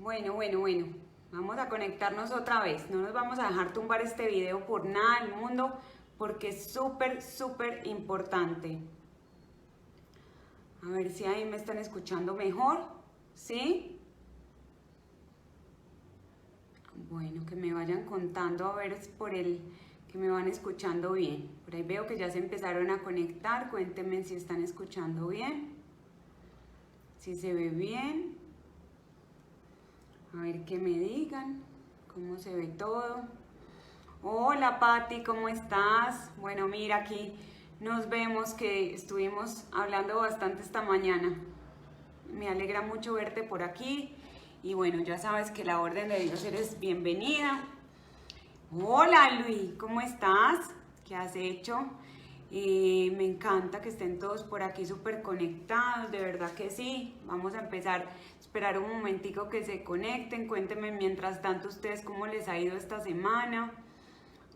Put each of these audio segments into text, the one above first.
Bueno, vamos a conectarnos otra vez. No nos vamos a dejar tumbar este video por nada del mundo porque es súper importante. A ver si ahí me están escuchando mejor, ¿sí? Bueno, que me vayan contando a ver por el que me van escuchando bien. Por ahí veo que ya se empezaron a conectar. Cuéntenme si están escuchando bien, si se ve bien. A ver que me digan cómo se ve todo. Hola Patti, ¿cómo estás? Bueno, mira, aquí nos vemos, que estuvimos hablando bastante esta mañana. Me alegra mucho verte por aquí. Y bueno, ya sabes que la orden de Dios eres bienvenida. Hola Luis, ¿cómo estás? ¿Qué has hecho? Me encanta que estén todos por aquí súper conectados, de verdad que sí. Vamos a empezar, esperar un momentico que se conecten. Cuéntenme mientras tanto ustedes cómo les ha ido esta semana,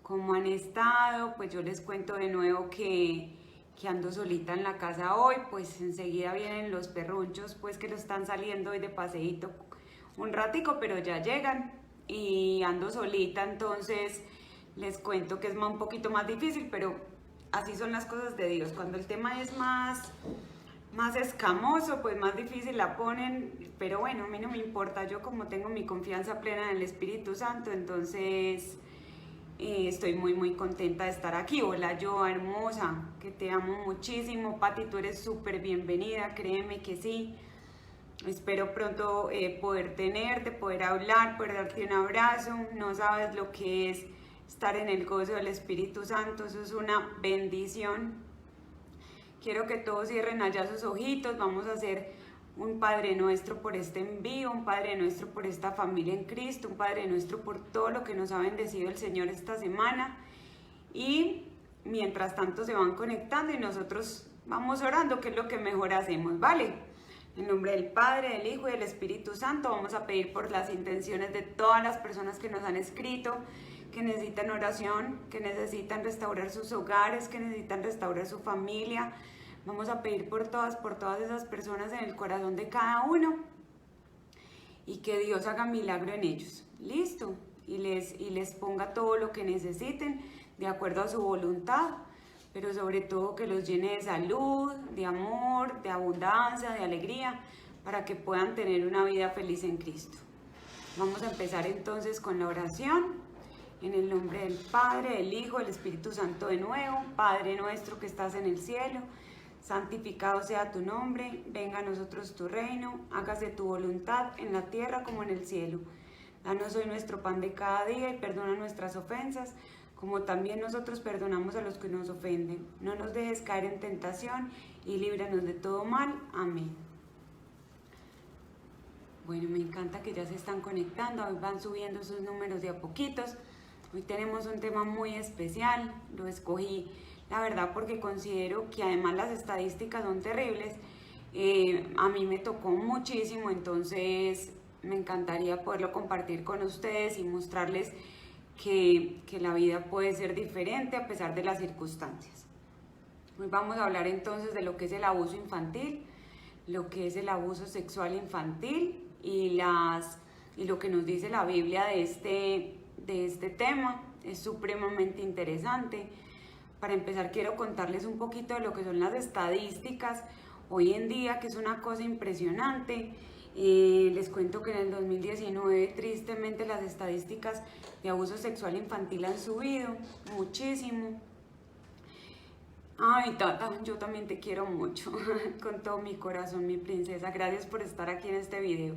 cómo han estado. Pues yo les cuento de nuevo que ando solita en la casa hoy, pues enseguida vienen los perrunchos, pues que lo están saliendo hoy de paseíto un ratico, pero ya llegan y ando solita, entonces les cuento que es un poquito más difícil, pero así son las cosas de Dios. Cuando el tema es más escamoso, pues más difícil la ponen, pero bueno, a mí no me importa, yo como tengo mi confianza plena en el Espíritu Santo, entonces estoy muy contenta de estar aquí. Hola Joa, hermosa, que te amo muchísimo. Patti, tú eres súper bienvenida, créeme que sí. Espero pronto poder tenerte, poder hablar, poder darte un abrazo. No sabes lo que es estar en el gozo del Espíritu Santo, eso es una bendición. Quiero que todos cierren allá sus ojitos. Vamos a hacer un Padre Nuestro por este envío, un Padre Nuestro por esta familia en Cristo, un Padre Nuestro por todo lo que nos ha bendecido el Señor esta semana. Y mientras tanto se van conectando y nosotros vamos orando, que es lo que mejor hacemos, ¿vale? En nombre del Padre, del Hijo y del Espíritu Santo vamos a pedir por las intenciones de todas las personas que nos han escrito, que necesitan oración, que necesitan restaurar sus hogares, que necesitan restaurar su familia. Vamos a pedir por todas esas personas en el corazón de cada uno y que Dios haga milagro en ellos. ¿Listo? Y les ponga todo lo que necesiten de acuerdo a su voluntad, pero sobre todo que los llene de salud, de amor, de abundancia, de alegría, para que puedan tener una vida feliz en Cristo. Vamos a empezar entonces con la oración. En el nombre del Padre, del Hijo, del Espíritu Santo de nuevo. Padre nuestro que estás en el cielo, santificado sea tu nombre, venga a nosotros tu reino, hágase tu voluntad en la tierra como en el cielo. Danos hoy nuestro pan de cada día y perdona nuestras ofensas, como también nosotros perdonamos a los que nos ofenden. No nos dejes caer en tentación y líbranos de todo mal. Amén. Bueno, me encanta que ya se están conectando, hoy van subiendo sus números de a poquitos. Hoy tenemos un tema muy especial, lo escogí la verdad porque considero que además las estadísticas son terribles. A mí me tocó muchísimo, entonces me encantaría poderlo compartir con ustedes y mostrarles que la vida puede ser diferente a pesar de las circunstancias. Hoy vamos a hablar entonces de lo que es el abuso infantil, lo que es el abuso sexual infantil y lo que nos dice la Biblia de este tema. Es supremamente interesante. Para empezar, quiero contarles un poquito de lo que son las estadísticas hoy en día, que es una cosa impresionante. Les cuento que en el 2019 tristemente las estadísticas de abuso sexual infantil han subido muchísimo. Ay, Tata, yo también te quiero mucho, con todo mi corazón, mi princesa. Gracias por estar aquí en este video.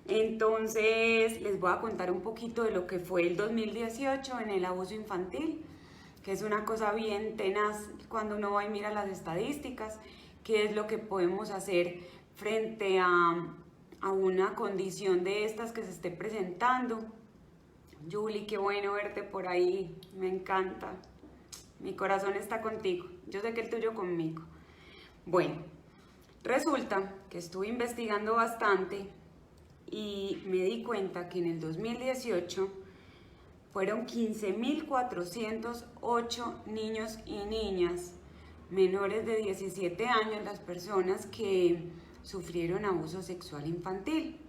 Entonces, les voy a contar un poquito de lo que fue el 2018 en el abuso infantil, que es una cosa bien tenaz cuando uno va y mira las estadísticas, qué es lo que podemos hacer frente a una condición de estas que se esté presentando. Julie, qué bueno verte por ahí, me encanta. Mi corazón está contigo, yo sé que el tuyo conmigo. Bueno, resulta que estuve investigando bastante y me di cuenta que en el 2018 fueron 15.408 niños y niñas menores de 17 años las personas que sufrieron abuso sexual infantil.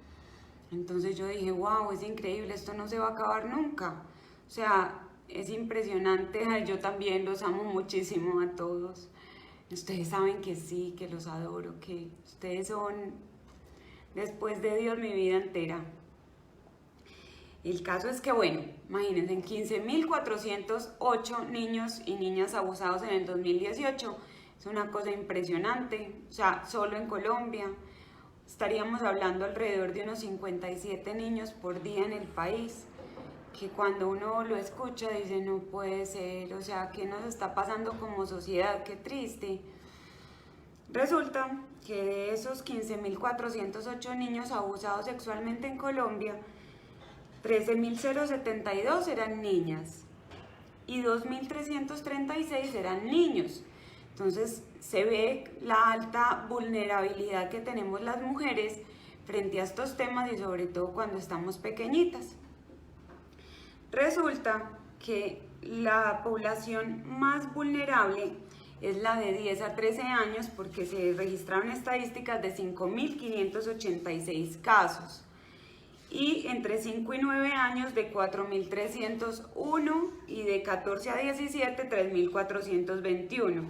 Entonces yo dije, wow, es increíble, esto no se va a acabar nunca. O sea, es impresionante. Ay, yo también los amo muchísimo a todos. Ustedes saben que sí, que los adoro, que ustedes son, después de Dios, mi vida entera. El caso es que, bueno, imagínense, en 15.408 niños y niñas abusados en el 2018. Es una cosa impresionante. O sea, solo en Colombia estaríamos hablando alrededor de unos 57 niños por día en el país, que cuando uno lo escucha dice, no puede ser, o sea, ¿qué nos está pasando como sociedad? Qué triste. Resulta que de esos 15.408 niños abusados sexualmente en Colombia, 13.072 eran niñas y 2.336 eran niños. Entonces se ve la alta vulnerabilidad que tenemos las mujeres frente a estos temas y sobre todo cuando estamos pequeñitas. Resulta que la población más vulnerable es la de 10 a 13 años porque se registraron estadísticas de 5.586 casos y entre 5 y 9 años de 4.301 y de 14 a 17 3.421.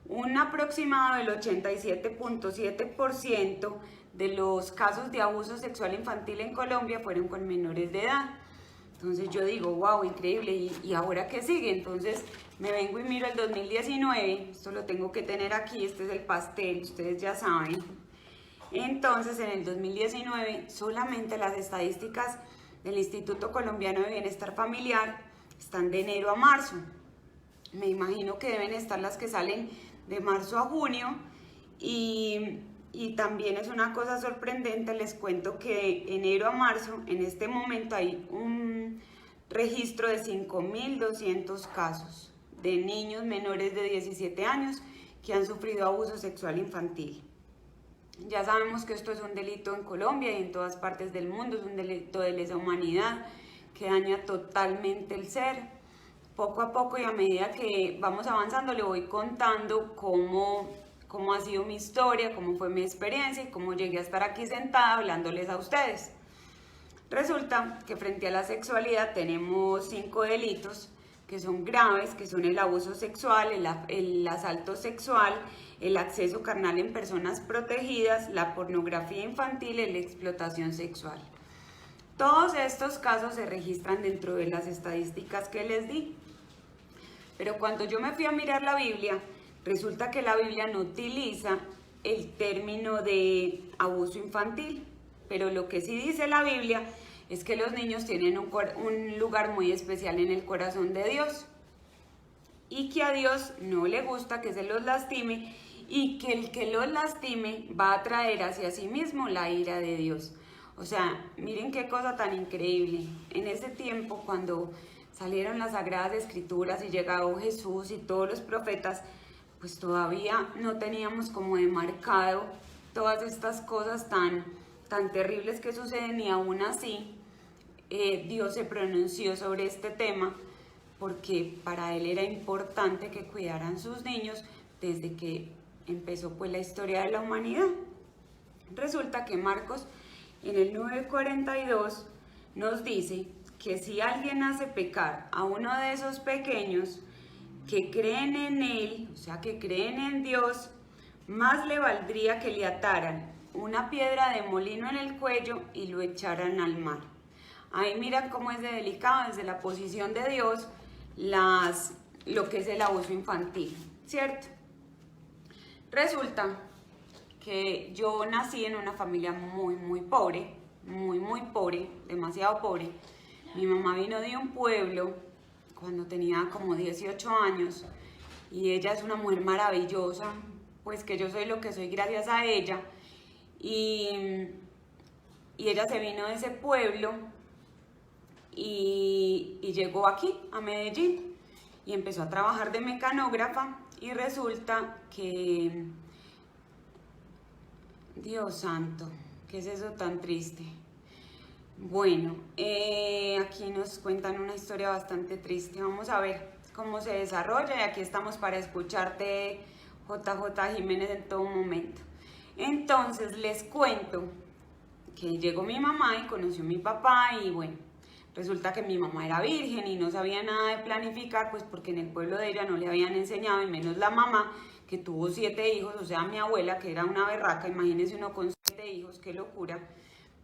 Un aproximado del 87.7% de los casos de abuso sexual infantil en Colombia fueron con menores de edad. Entonces yo digo, wow, increíble, ¿y ahora qué sigue? Entonces me vengo y miro el 2019, esto lo tengo que tener aquí, este es el pastel, ustedes ya saben. Entonces en el 2019 solamente las estadísticas del Instituto Colombiano de Bienestar Familiar están de enero a marzo. Me imagino que deben estar las que salen de marzo a junio y también es una cosa sorprendente, les cuento que de enero a marzo en este momento hay un registro de 5.200 casos de niños menores de 17 años que han sufrido abuso sexual infantil. Ya sabemos que esto es un delito en Colombia y en todas partes del mundo, es un delito de lesa humanidad que daña totalmente el ser. Poco a poco y a medida que vamos avanzando le voy contando cómo ha sido mi historia, cómo fue mi experiencia y cómo llegué a estar aquí sentada hablándoles a ustedes. Resulta que frente a la sexualidad tenemos 5 delitos que son graves, que son el abuso sexual, el asalto sexual, el acceso carnal en personas protegidas, la pornografía infantil y la explotación sexual. Todos estos casos se registran dentro de las estadísticas que les di. Pero cuando yo me fui a mirar la Biblia, resulta que la Biblia no utiliza el término de abuso infantil, pero lo que sí dice la Biblia es que los niños tienen un lugar muy especial en el corazón de Dios y que a Dios no le gusta que se los lastime y que el que los lastime va a traer hacia sí mismo la ira de Dios. O sea, miren qué cosa tan increíble. En ese tiempo, cuando salieron las Sagradas Escrituras y llegó Jesús y todos los profetas, pues todavía no teníamos como demarcado todas estas cosas tan terribles que suceden y aún así Dios se pronunció sobre este tema porque para él era importante que cuidaran sus niños desde que empezó pues la historia de la humanidad. Resulta que Marcos en el 9:42 nos dice que si alguien hace pecar a uno de esos pequeños que creen en él, o sea que creen en Dios, más le valdría que le ataran una piedra de molino en el cuello y lo echaran al mar. Ahí miran cómo es de delicado desde la posición de Dios lo que es el abuso infantil, ¿cierto? Resulta que yo nací en una familia muy pobre, muy pobre, demasiado pobre. Mi mamá vino de un pueblo cuando tenía como 18 años y ella es una mujer maravillosa, pues que yo soy lo que soy gracias a ella. Y ella se vino de ese pueblo y llegó aquí, a Medellín, y empezó a trabajar de mecanógrafa y resulta que, Dios santo, ¿qué es eso tan triste? Bueno, aquí nos cuentan una historia bastante triste. Vamos a ver cómo se desarrolla y aquí estamos para escucharte, JJ Jiménez, en todo momento. Entonces les cuento que llegó mi mamá y conoció a mi papá y bueno, resulta que mi mamá era virgen y no sabía nada de planificar, pues porque en el pueblo de ella no le habían enseñado, y menos la mamá, que tuvo 7 hijos, o sea, mi abuela, que era una berraca, imagínense uno con 7 hijos, qué locura.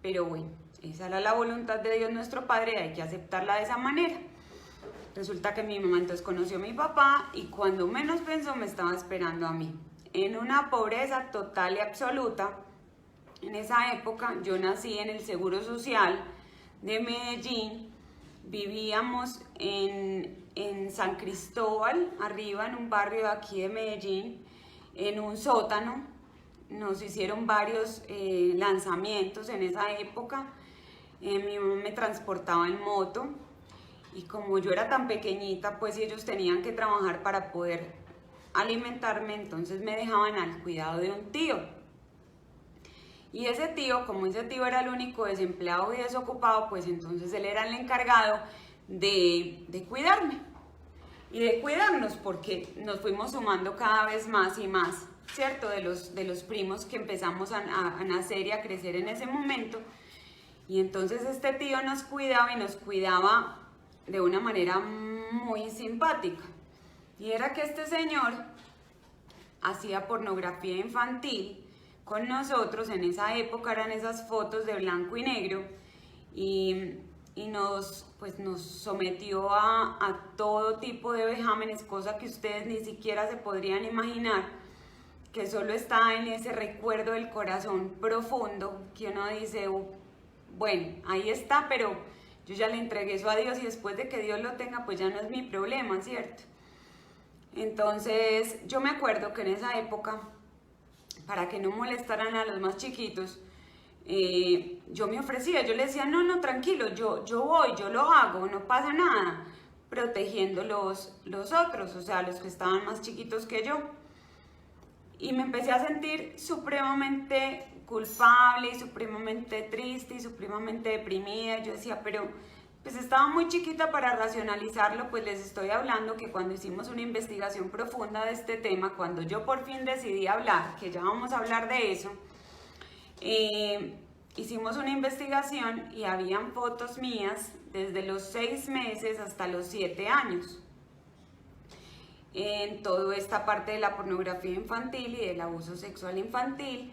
Pero bueno, esa era la voluntad de Dios nuestro Padre, hay que aceptarla de esa manera. Resulta que mi mamá entonces conoció a mi papá y cuando menos pensó me estaba esperando a mí, en una pobreza total y absoluta. En esa época yo nací en el Seguro Social de Medellín, vivíamos en San Cristóbal, arriba en un barrio de aquí de Medellín, en un sótano. Nos hicieron varios lanzamientos en esa época. Mi mamá me transportaba en moto y como yo era tan pequeñita, pues ellos tenían que trabajar para poder alimentarme, entonces me dejaban al cuidado de un tío. Y ese tío, como ese tío era el único desempleado y desocupado, pues entonces él era el encargado de cuidarme y de cuidarnos, porque nos fuimos sumando cada vez más y más, ¿cierto? De los primos que empezamos a nacer y a crecer en ese momento. Y entonces este tío nos cuidaba y nos cuidaba de una manera muy simpática. Y era que este señor hacía pornografía infantil con nosotros. En esa época eran esas fotos de blanco y negro y nos sometió a todo tipo de vejámenes, cosa que ustedes ni siquiera se podrían imaginar, que solo está en ese recuerdo del corazón profundo, que uno dice, bueno, ahí está, pero yo ya le entregué eso a Dios y después de que Dios lo tenga, pues ya no es mi problema, ¿cierto? Entonces yo me acuerdo que en esa época, para que no molestaran a los más chiquitos, yo me ofrecía, yo le decía, no, tranquilo, yo voy, yo lo hago, no pasa nada, protegiendo los otros, o sea, los que estaban más chiquitos que yo. Y me empecé a sentir supremamente culpable y supremamente triste y supremamente deprimida. Yo decía, pero pues estaba muy chiquita para racionalizarlo, pues les estoy hablando que cuando hicimos una investigación profunda de este tema, cuando yo por fin decidí hablar, que ya vamos a hablar de eso, hicimos una investigación y habían fotos mías desde los 6 meses hasta los 7 años. En toda esta parte de la pornografía infantil y del abuso sexual infantil.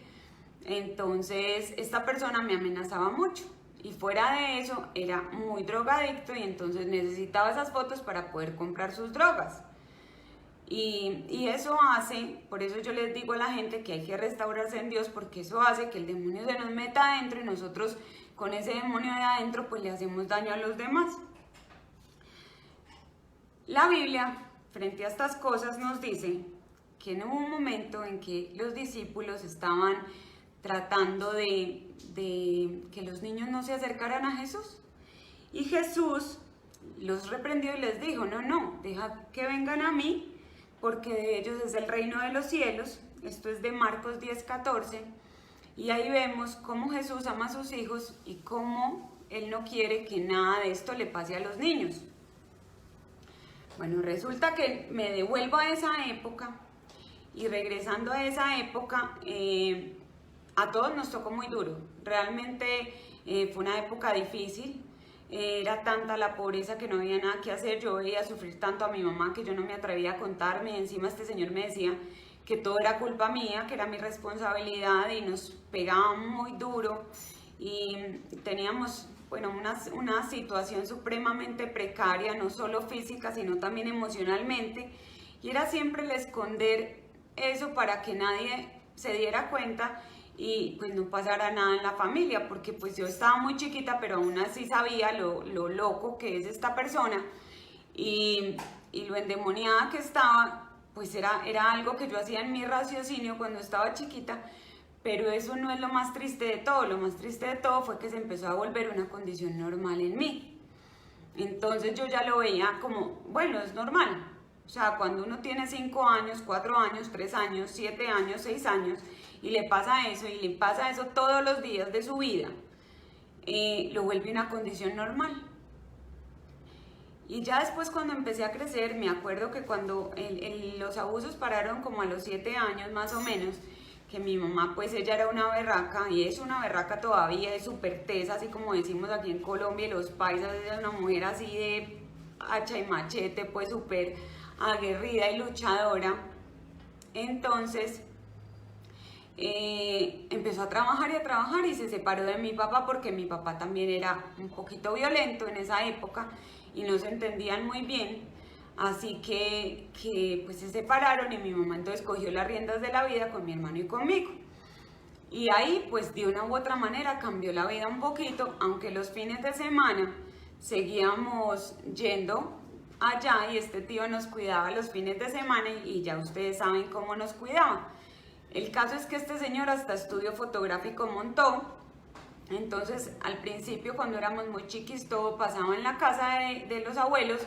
Entonces esta persona me amenazaba mucho y fuera de eso era muy drogadicto y entonces necesitaba esas fotos para poder comprar sus drogas. Y eso hace, por eso yo les digo a la gente que hay que restaurarse en Dios, porque eso hace que el demonio se nos meta adentro y nosotros con ese demonio de adentro pues le hacemos daño a los demás. La Biblia, frente a estas cosas, nos dice que en un momento en que los discípulos estaban tratando de que los niños no se acercaran a Jesús, y Jesús los reprendió y les dijo, no, deja que vengan a mí, porque de ellos es el reino de los cielos. Esto es de Marcos 10:14, y ahí vemos cómo Jesús ama a sus hijos y cómo Él no quiere que nada de esto le pase a los niños. Bueno, resulta que me devuelvo a esa época y regresando a esa época, a todos nos tocó muy duro. Realmente fue una época difícil. Era tanta la pobreza que no había nada que hacer. Yo veía sufrir tanto a mi mamá que yo no me atrevía a contarme. Encima este señor me decía que todo era culpa mía, que era mi responsabilidad y nos pegaban muy duro. Y teníamos una situación supremamente precaria, no solo física, sino también emocionalmente. Y era siempre el esconder eso para que nadie se diera cuenta y pues no pasara nada en la familia, porque pues yo estaba muy chiquita, pero aún así sabía lo loco que es esta persona y lo endemoniada que estaba, pues era algo que yo hacía en mi raciocinio cuando estaba chiquita, pero eso no es lo más triste de todo. Lo más triste de todo fue que se empezó a volver una condición normal en mí. Entonces yo ya lo veía como, bueno, es normal. O sea, cuando uno tiene 5 años, 4 años, 3 años, 7 años, 6 años, y le pasa eso, y le pasa eso todos los días de su vida, lo vuelve una condición normal. Y ya después cuando empecé a crecer, me acuerdo que cuando los abusos pararon como a los 7 años más o menos, que mi mamá pues ella era una berraca y es una berraca todavía, es súper tesa, así como decimos aquí en Colombia y los paisas, ella es una mujer así de hacha y machete, pues súper aguerrida y luchadora. Entonces empezó a trabajar y se separó de mi papá porque mi papá también era un poquito violento en esa época y no se entendían muy bien, así que pues se separaron y mi mamá entonces cogió las riendas de la vida con mi hermano y conmigo. Y ahí pues de una u otra manera cambió la vida un poquito, aunque los fines de semana seguíamos yendo allá y este tío nos cuidaba los fines de semana y ya ustedes saben cómo nos cuidaba. El caso es que este señor hasta estudio fotográfico montó, entonces al principio cuando éramos muy chiquis todo pasaba en la casa de los abuelos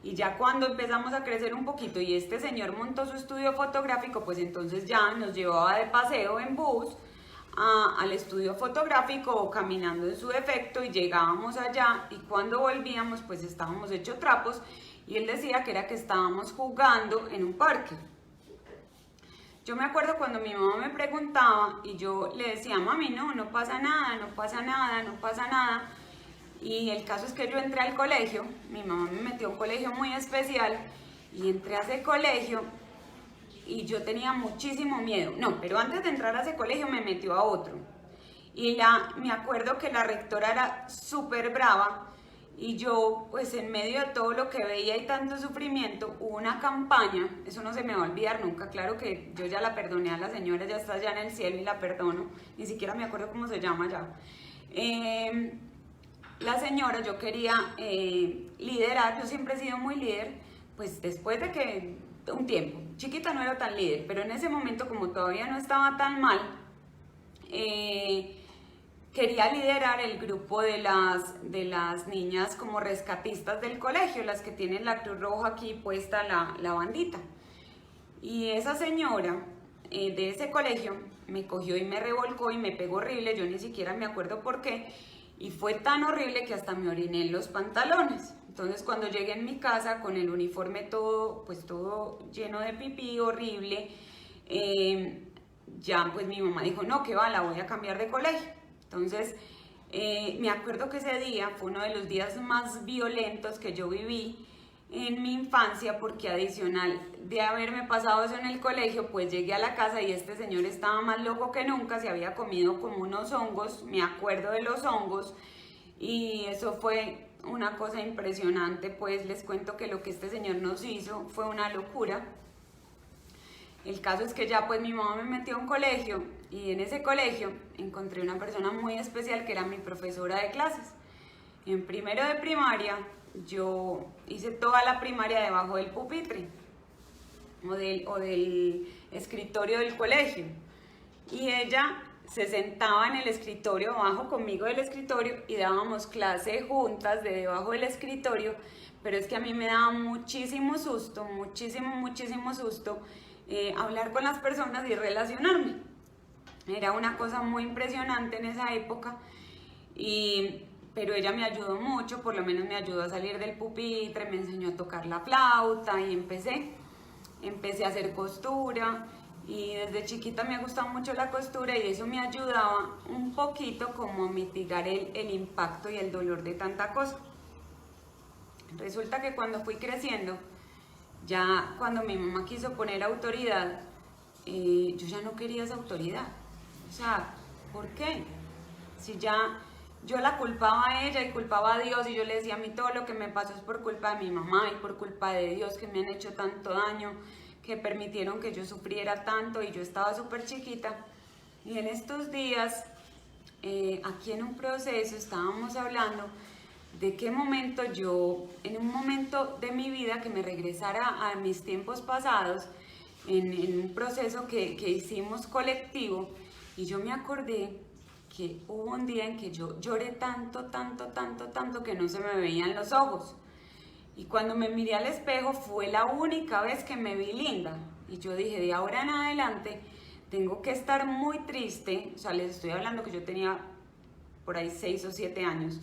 y ya cuando empezamos a crecer un poquito y este señor montó su estudio fotográfico, pues entonces ya nos llevaba de paseo en bus al estudio fotográfico o caminando en su defecto y llegábamos allá y cuando volvíamos pues estábamos hechos trapos y él decía que era que estábamos jugando en un parque. Yo me acuerdo cuando mi mamá me preguntaba y yo le decía, mami, no pasa nada, no pasa nada, no pasa nada. Y el caso es que yo entré al colegio, mi mamá me metió a un colegio muy especial y entré a ese colegio y yo tenía muchísimo miedo. No, pero antes de entrar a ese colegio me metió a otro. Y me acuerdo que la rectora era súper brava y yo, pues en medio de todo lo que veía y tanto sufrimiento, hubo una campaña, eso no se me va a olvidar nunca, claro que yo ya la perdoné a la señora, ya está allá en el cielo y la perdono, ni siquiera me acuerdo cómo se llama ya. La señora, yo quería liderar, yo siempre he sido muy líder, pues después de que, un tiempo, chiquita no era tan líder, pero en ese momento como todavía no estaba tan mal, quería liderar el grupo de las niñas como rescatistas del colegio, las que tienen la Cruz Roja aquí puesta la bandita. Y esa señora de ese colegio me cogió y me revolcó y me pegó horrible, yo ni siquiera me acuerdo por qué, y fue tan horrible que hasta me oriné en los pantalones. Entonces cuando llegué en mi casa con el uniforme todo, pues todo lleno de pipí, horrible, ya pues mi mamá dijo, no, que va, la voy a cambiar de colegio. Entonces, me acuerdo que ese día fue uno de los días más violentos que yo viví en mi infancia porque adicional de haberme pasado eso en el colegio, pues llegué a la casa y este señor estaba más loco que nunca, se había comido como unos hongos, me acuerdo de los hongos y eso fue una cosa impresionante, pues les cuento que lo que este señor nos hizo fue una locura. El caso es que ya pues mi mamá me metió a un colegio y en ese colegio encontré una persona muy especial que era mi profesora de clases. En primero de primaria yo hice toda la primaria debajo del pupitre o del escritorio del colegio y ella se sentaba en el escritorio abajo conmigo del escritorio y dábamos clase juntas de debajo del escritorio, pero es que a mí me daba muchísimo susto, muchísimo susto hablar con las personas y relacionarme. Era una cosa muy impresionante en esa época, pero ella me ayudó mucho, por lo menos me ayudó a salir del pupitre, me enseñó a tocar la flauta y empecé a hacer costura y desde chiquita me ha gustado mucho la costura y eso me ayudaba un poquito como a mitigar el impacto y el dolor de tanta cosa. Resulta que cuando fui creciendo, ya cuando mi mamá quiso poner autoridad, yo ya no quería esa autoridad. O sea, ¿por qué? Si ya yo la culpaba a ella y culpaba a Dios y yo le decía, a mí todo lo que me pasó es por culpa de mi mamá y por culpa de Dios que me han hecho tanto daño, que permitieron que yo sufriera tanto y yo estaba súper chiquita. Y en estos días, aquí en un proceso, estábamos hablando de qué momento yo, en un momento de mi vida que me regresara a mis tiempos pasados, en un proceso que hicimos colectivo, y yo me acordé que hubo un día en que yo lloré tanto que no se me veían los ojos. Y cuando me miré al espejo fue la única vez que me vi linda. Y yo dije, de ahora en adelante tengo que estar muy triste, o sea, les estoy hablando que yo tenía por ahí 6 o 7 años,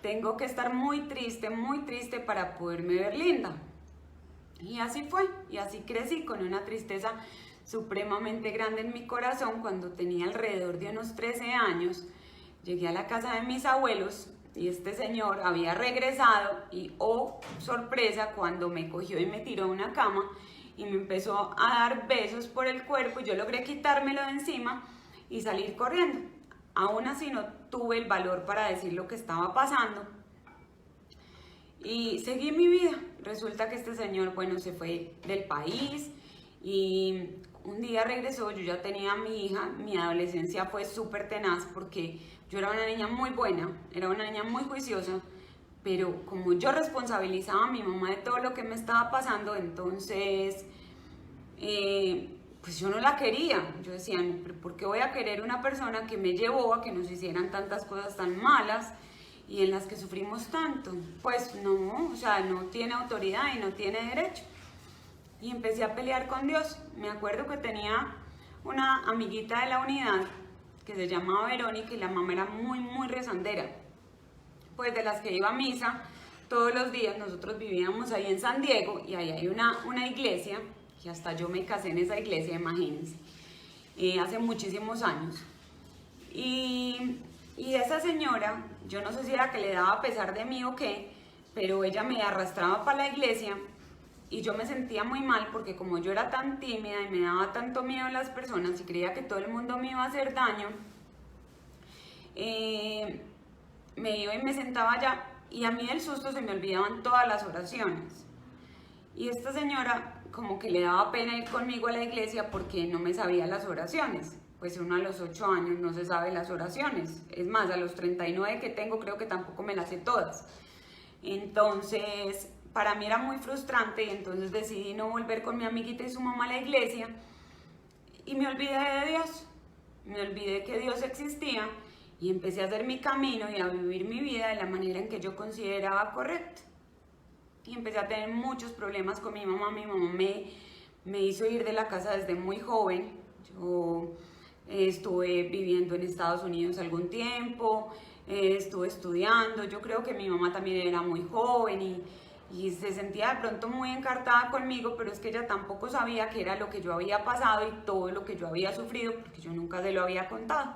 tengo que estar muy triste para poderme ver linda. Y así fue, y así crecí con una tristeza supremamente grande en mi corazón cuando tenía alrededor de unos 13 años. Llegué a la casa de mis abuelos y este señor había regresado y, oh sorpresa, cuando me cogió y me tiró a una cama y me empezó a dar besos por el cuerpo, yo logré quitármelo de encima y salir corriendo. Aún así no tuve el valor para decir lo que estaba pasando y seguí mi vida. Resulta que este señor, bueno, se fue del país y un día regresó. Yo ya tenía a mi hija. Mi adolescencia fue súper tenaz porque yo era una niña muy buena, era una niña muy juiciosa, pero como yo responsabilizaba a mi mamá de todo lo que me estaba pasando, entonces pues yo no la quería. Yo decía, ¿por qué voy a querer una persona que me llevó a que nos hicieran tantas cosas tan malas y en las que sufrimos tanto? Pues no, o sea, no tiene autoridad y no tiene derecho. Y empecé a pelear con Dios. Me acuerdo que tenía una amiguita de la unidad que se llamaba Verónica y la mamá era muy rezandera. Pues de las que iba a misa todos los días. Nosotros vivíamos ahí en San Diego y ahí hay una iglesia, que hasta yo me casé en esa iglesia, imagínense, hace muchísimos años. Y esa señora, yo no sé si era que le daba pesar de mí o qué, pero ella me arrastraba para la iglesia y yo me sentía muy mal porque como yo era tan tímida y me daba tanto miedo a las personas y creía que todo el mundo me iba a hacer daño, me iba y me sentaba allá y a mí del susto se me olvidaban todas las oraciones. Y esta señora como que le daba pena ir conmigo a la iglesia porque no me sabía las oraciones. Pues uno a los 8 años no se sabe las oraciones. Es más, a los 39 que tengo creo que tampoco me las sé todas. Entonces, para mí era muy frustrante y entonces decidí no volver con mi amiguita y su mamá a la iglesia y me olvidé de Dios. Me olvidé que Dios existía y empecé a hacer mi camino y a vivir mi vida de la manera en que yo consideraba correcta. Y empecé a tener muchos problemas con mi mamá. Mi mamá me hizo ir de la casa desde muy joven. Yo estuve viviendo en Estados Unidos algún tiempo, estuve estudiando. Yo creo que mi mamá también era muy joven y se sentía de pronto muy encartada conmigo, pero es que ella tampoco sabía qué era lo que yo había pasado y todo lo que yo había sufrido, porque yo nunca se lo había contado.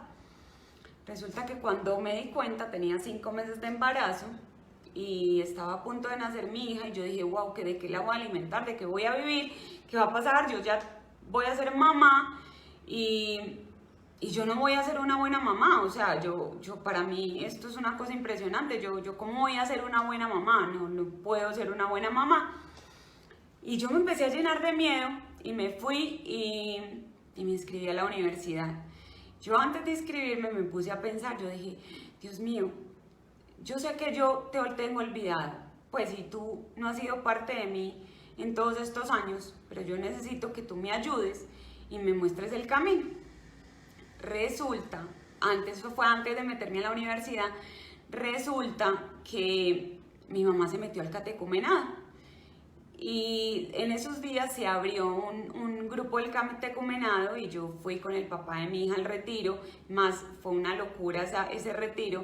Resulta que cuando me di cuenta tenía 5 meses de embarazo y estaba a punto de nacer mi hija y yo dije, wow, ¿de qué la voy a alimentar? ¿De qué voy a vivir? ¿Qué va a pasar? Yo ya voy a ser mamá y yo no voy a ser una buena mamá. O sea, para mí esto es una cosa impresionante. Yo ¿cómo voy a ser una buena mamá? No puedo ser una buena mamá. Y yo me empecé a llenar de miedo y me fui y me inscribí a la universidad. Yo antes de inscribirme me puse a pensar, yo dije, Dios mío, yo sé que yo te tengo olvidado, pues si tú no has sido parte de mí en todos estos años, pero yo necesito que tú me ayudes y me muestres el camino. Resulta, eso fue antes de meterme a la universidad, resulta que mi mamá se metió al catecumenado y en esos días se abrió un grupo del catecumenado y yo fui con el papá de mi hija al retiro, más fue una locura ese retiro.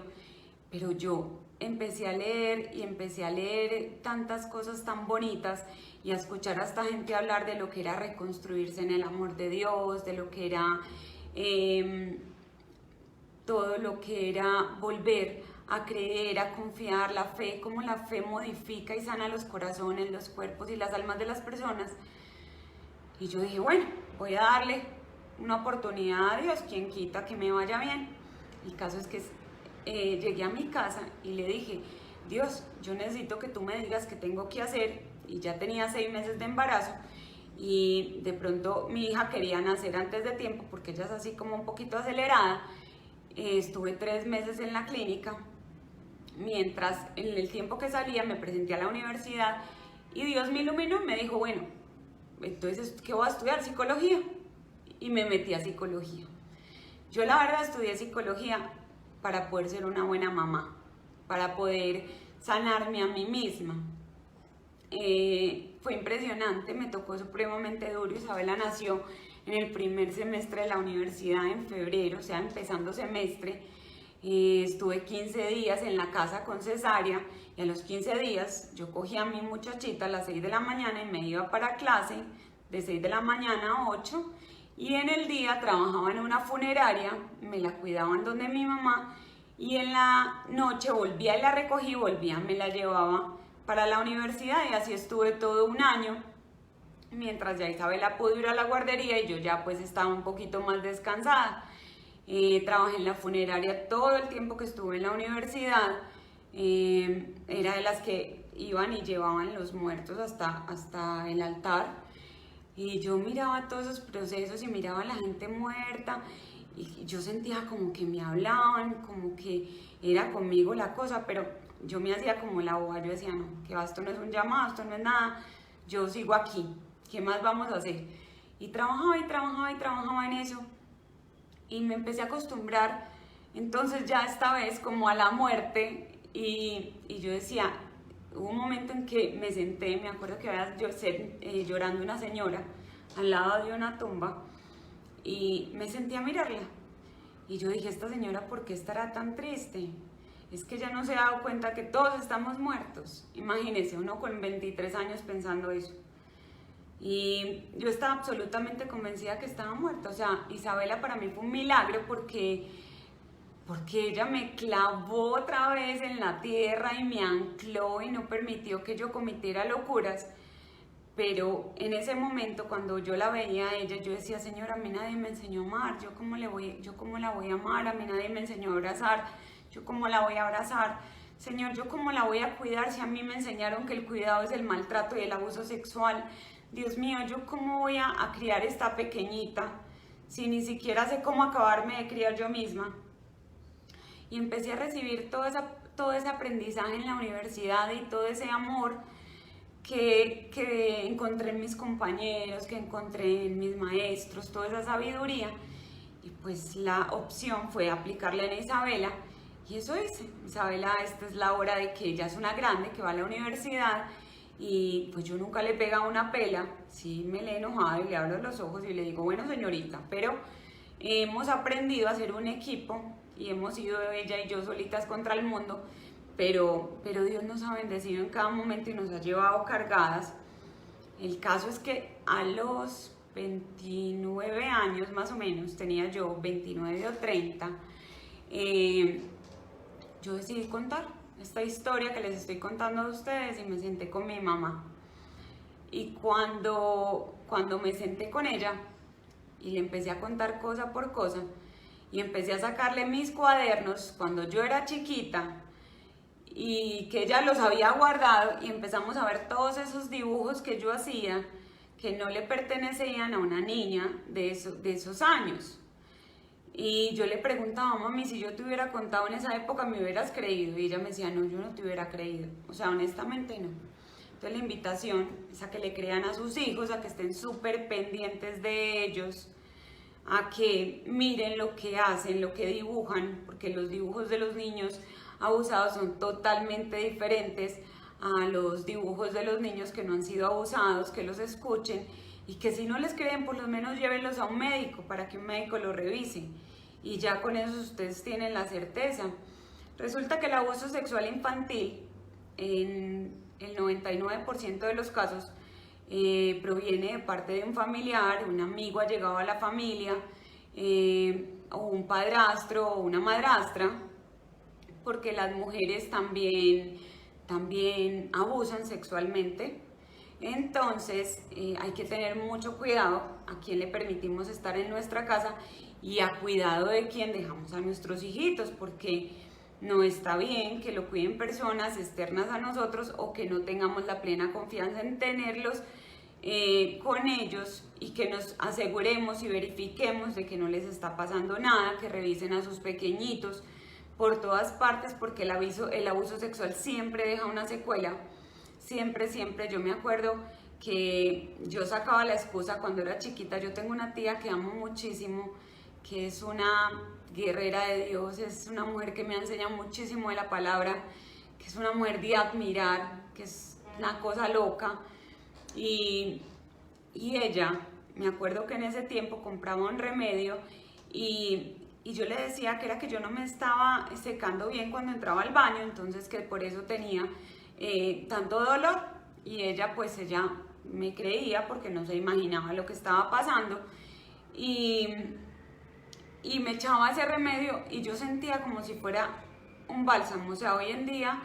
Pero yo empecé a leer y empecé a leer tantas cosas tan bonitas y a escuchar a esta gente hablar de lo que era reconstruirse en el amor de Dios, de lo que era todo lo que era volver a creer, a confiar, la fe, cómo la fe modifica y sana los corazones, los cuerpos y las almas de las personas. Y yo dije, bueno, voy a darle una oportunidad a Dios, quien quita que me vaya bien. El caso es que llegué a mi casa y le dije, Dios, yo necesito que tú me digas qué tengo que hacer. Y ya tenía 6 meses de embarazo y de pronto mi hija quería nacer antes de tiempo porque ella es así como un poquito acelerada. Estuve 3 meses en la clínica, mientras en el tiempo que salía me presenté a la universidad y Dios me iluminó y me dijo, bueno, entonces, ¿qué voy a estudiar? Psicología. Y me metí a psicología. Yo la verdad estudié psicología para poder ser una buena mamá, para poder sanarme a mí misma. Fue impresionante, me tocó supremamente duro. Isabela nació en el primer semestre de la universidad en febrero, o sea, empezando semestre. Estuve 15 días en la casa con cesárea y a los 15 días yo cogí a mi muchachita a las 6 de la mañana y me iba para clase de 6 de la mañana a 8 y en el día trabajaba en una funeraria, me la cuidaban donde mi mamá, y en la noche volvía y la recogí, volvía, me la llevaba para la universidad, y así estuve todo un año, mientras ya Isabela pudo ir a la guardería y yo ya pues estaba un poquito más descansada. Trabajé en la funeraria todo el tiempo que estuve en la universidad, era de las que iban y llevaban los muertos hasta el altar, y yo miraba todos esos procesos y miraba a la gente muerta, y yo sentía como que me hablaban, como que era conmigo la cosa, pero yo me hacía como la boba, yo decía, no, que esto no es un llamado, esto no es nada, yo sigo aquí, ¿qué más vamos a hacer? Y trabajaba y trabajaba y trabajaba en eso, y me empecé a acostumbrar, entonces ya esta vez como a la muerte, y yo decía, hubo un momento en que me senté, me acuerdo que había llorando una señora al lado de una tumba, y me senté a mirarla, y yo dije, esta señora, ¿por qué estará tan triste? Es que ella no se ha dado cuenta que todos estamos muertos. Imagínese, uno con 23 años pensando eso. Y yo estaba absolutamente convencida que estaba muerta. O sea, Isabela para mí fue un milagro porque ella me clavó otra vez en la tierra y me ancló y no permitió que yo cometiera locuras. Pero en ese momento, cuando yo la veía a ella, yo decía, Señor, a mí nadie me enseñó a amar, yo cómo la voy a amar, a mí nadie me enseñó a abrazar, yo cómo la voy a abrazar, Señor, yo cómo la voy a cuidar si a mí me enseñaron que el cuidado es el maltrato y el abuso sexual. Dios mío, yo cómo voy a criar esta pequeñita si ni siquiera sé cómo acabarme de criar yo misma. Y empecé a recibir todo ese aprendizaje en la universidad y todo ese amor que encontré en mis compañeros, que encontré en mis maestros, toda esa sabiduría, y pues la opción fue aplicarla en Isabela, y eso hice. Isabela, esta es la hora de que ella es una grande, que va a la universidad, y pues yo nunca le pegaba una pela, sí me le he enojado y le abro los ojos y le digo, bueno señorita, pero hemos aprendido a hacer un equipo, y hemos ido ella y yo solitas contra el mundo, pero Dios nos ha bendecido en cada momento y nos ha llevado cargadas. El caso es que a los 29 años más o menos, tenía yo 29 o 30, yo decidí contar esta historia que les estoy contando a ustedes, y me senté con mi mamá. Y cuando me senté con ella y le empecé a contar cosa por cosa, y empecé a sacarle mis cuadernos cuando yo era chiquita, y que ella los había guardado, y empezamos a ver todos esos dibujos que yo hacía que no le pertenecían a una niña de esos años. Y yo le preguntaba, mami, si yo te hubiera contado en esa época, ¿me hubieras creído? Y ella me decía, no, yo no te hubiera creído, o sea, honestamente no. Entonces la invitación es a que le crean a sus hijos, a que estén súper pendientes de ellos, a que miren lo que hacen, lo que dibujan, porque los dibujos de los niños abusados son totalmente diferentes a los dibujos de los niños que no han sido abusados, que los escuchen, y que si no les creen, por lo menos llévenlos a un médico para que un médico lo revise, y ya con eso ustedes tienen la certeza. Resulta que el abuso sexual infantil, en el 99% de los casos, proviene de parte de un familiar, un amigo ha llegado a la familia, o un padrastro o una madrastra, porque las mujeres también abusan sexualmente. Entonces hay que tener mucho cuidado a quién le permitimos estar en nuestra casa, y a cuidado de quién dejamos a nuestros hijitos, porque no está bien que lo cuiden personas externas a nosotros, o que no tengamos la plena confianza en tenerlos con ellos, y que nos aseguremos y verifiquemos de que no les está pasando nada, que revisen a sus pequeñitos por todas partes, porque el abuso sexual siempre deja una secuela, siempre. Yo me acuerdo que yo sacaba la excusa cuando era chiquita. Yo tengo una tía que amo muchísimo, que es una guerrera de Dios, es una mujer que me ha enseñado muchísimo de la palabra, que es una mujer de admirar, que es una cosa loca, y ella, me acuerdo que en ese tiempo compraba un remedio, y yo le decía que era que yo no me estaba secando bien cuando entraba al baño, entonces que por eso tenía tanto dolor, y ella me creía porque no se imaginaba lo que estaba pasando, y me echaba ese remedio y yo sentía como si fuera un bálsamo. O sea, hoy en día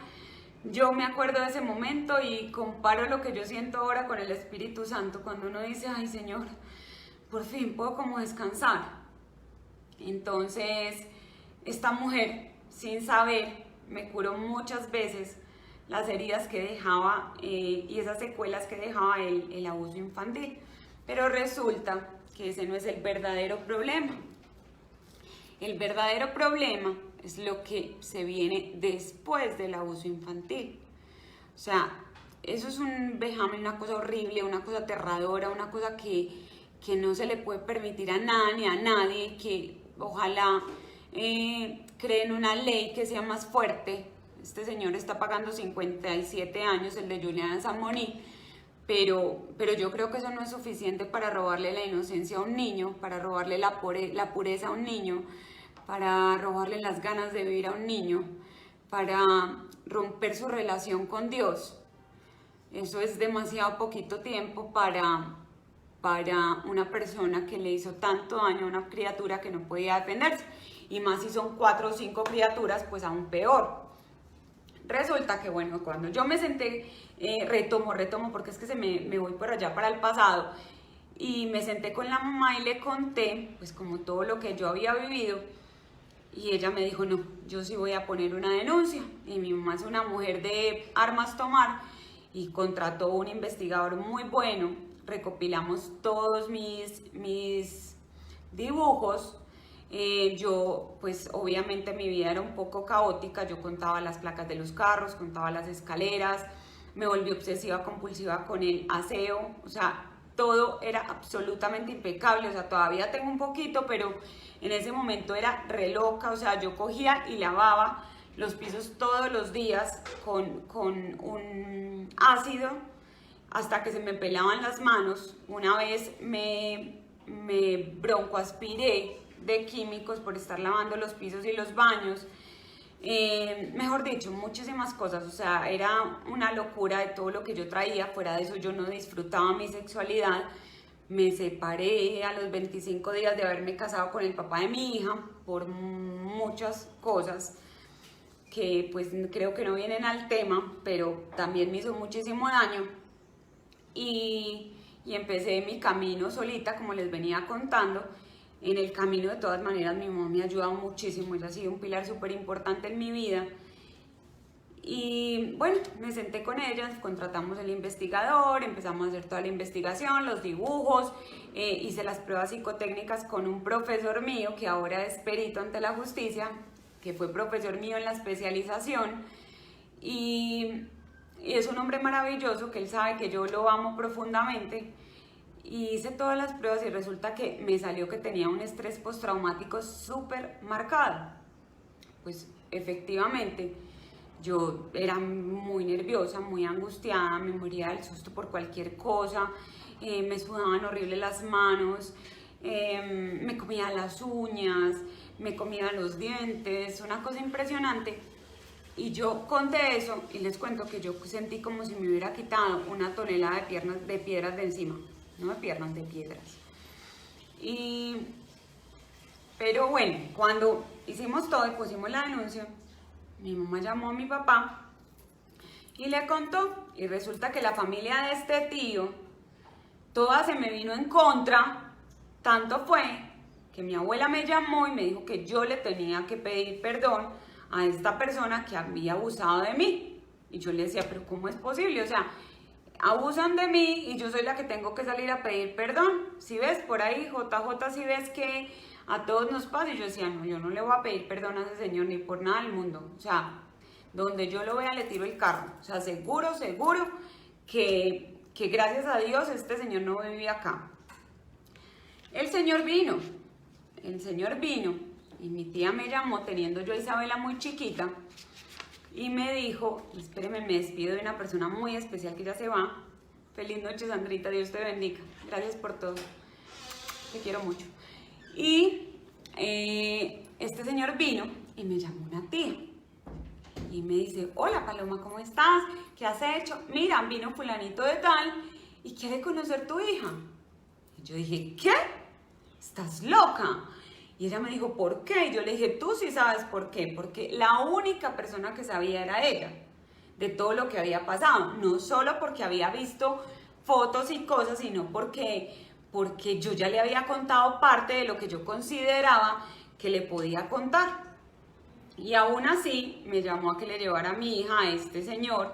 yo me acuerdo de ese momento y comparo lo que yo siento ahora con el Espíritu Santo, cuando uno dice, ay Señor, por fin puedo como descansar. Entonces, esta mujer, sin saber, me curó muchas veces las heridas que dejaba y esas secuelas que dejaba el abuso infantil. Pero resulta que ese no es el verdadero problema. El verdadero problema es lo que se viene después del abuso infantil. O sea, eso es un vejamen, una cosa horrible, una cosa aterradora, una cosa que no se le puede permitir a nada ni a nadie, que ojalá creen una ley que sea más fuerte. Este señor está pagando 57 años, el de Juliana Zamoni, pero yo creo que eso no es suficiente para robarle la inocencia a un niño, para robarle la pureza a un niño, para robarle las ganas de vivir a un niño, para romper su relación con Dios. Eso es demasiado poquito tiempo para una persona que le hizo tanto daño a una criatura que no podía defenderse. Y más si son 4 o 5 criaturas, pues aún peor. Resulta que, bueno, cuando yo me senté, retomo, porque es que me voy por allá para el pasado, y me senté con la mamá y le conté, pues como todo lo que yo había vivido, y ella me dijo, no, yo sí voy a poner una denuncia. Y mi mamá es una mujer de armas tomar y contrató un investigador muy bueno. Recopilamos todos mis dibujos. Yo, pues obviamente mi vida era un poco caótica. Yo contaba las placas de los carros, contaba las escaleras, me volví obsesiva compulsiva con el aseo. O sea, todo era absolutamente impecable. O sea, todavía tengo un poquito, pero en ese momento era re loca. O sea, yo cogía y lavaba los pisos todos los días con un ácido hasta que se me pelaban las manos. Una vez me broncoaspiré de químicos por estar lavando los pisos y los baños. Mejor dicho, muchísimas cosas. O sea, era una locura de todo lo que yo traía. Fuera de eso, yo no disfrutaba mi sexualidad. Me separé a los 25 días de haberme casado con el papá de mi hija por muchas cosas que pues creo que no vienen al tema, pero también me hizo muchísimo daño. Y empecé mi camino solita, como les venía contando. En el camino, de todas maneras, mi mamá me ha ayudado muchísimo. Ella ha sido un pilar súper importante en mi vida. Y bueno, me senté con ellas, contratamos el investigador, empezamos a hacer toda la investigación, los dibujos, hice las pruebas psicotécnicas con un profesor mío que ahora es perito ante la justicia, que fue profesor mío en la especialización, y es un hombre maravilloso, que él sabe que yo lo amo profundamente. Y hice todas las pruebas y resulta que me salió que tenía un estrés postraumático súper marcado. Pues efectivamente, yo era muy nerviosa, muy angustiada, me moría del susto por cualquier cosa, me sudaban horrible las manos, me comía las uñas, me comía los dientes, una cosa impresionante. Y yo conté eso y les cuento que yo sentí como si me hubiera quitado una tonelada de piedras de encima. No de piernas, de piedras. Pero bueno, cuando hicimos todo y pusimos la denuncia, mi mamá llamó a mi papá y le contó. Y resulta que la familia de este tío, toda se me vino en contra. Tanto fue que mi abuela me llamó y me dijo que yo le tenía que pedir perdón a esta persona que había abusado de mí. Y yo le decía, pero ¿cómo es posible? O sea, abusan de mí y yo soy la que tengo que salir a pedir perdón. Si ves por ahí, JJ, si ves que a todos nos pasa. Y yo decía, no, yo no le voy a pedir perdón a ese señor ni por nada del mundo. O sea, donde yo lo vea le tiro el carro. O sea, seguro que gracias a Dios este señor no vivía acá. El señor vino y mi tía me llamó teniendo yo a Isabela muy chiquita. Y me dijo, espéreme, me despido de una persona muy especial que ya se va. Feliz noche, Sandrita, Dios te bendiga. Gracias por todo. Te quiero mucho. Y este señor vino y me llamó una tía. Y me dice, hola Paloma, ¿cómo estás? ¿Qué has hecho? Mira, vino fulanito de tal y quiere conocer tu hija. Y yo dije, ¿qué? estás loca. Y ella me dijo, ¿por qué? Y yo le dije, tú sí sabes por qué, porque la única persona que sabía era ella, de todo lo que había pasado, no solo porque había visto fotos y cosas, sino porque yo ya le había contado parte de lo que yo consideraba que le podía contar. Y aún así me llamó a que le llevara a mi hija a este señor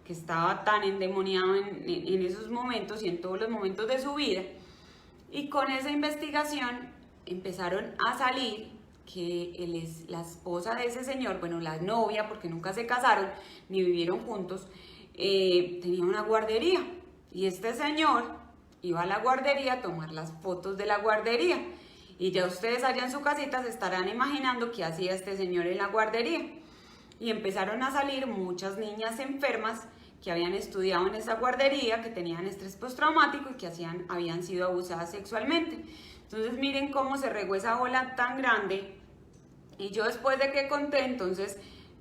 que estaba tan endemoniado en esos momentos y en todos los momentos de su vida. Y con esa investigación empezaron a salir que él es la esposa de ese señor, bueno, la novia, porque nunca se casaron ni vivieron juntos, tenía una guardería. Y este señor iba a la guardería a tomar las fotos de la guardería. Y ya ustedes allá en su casita se estarán imaginando qué hacía este señor en la guardería. Y empezaron a salir muchas niñas enfermas que habían estudiado en esa guardería, que tenían estrés postraumático y que habían sido abusadas sexualmente. Entonces miren cómo se regó esa bola tan grande. Y yo después de que conté, entonces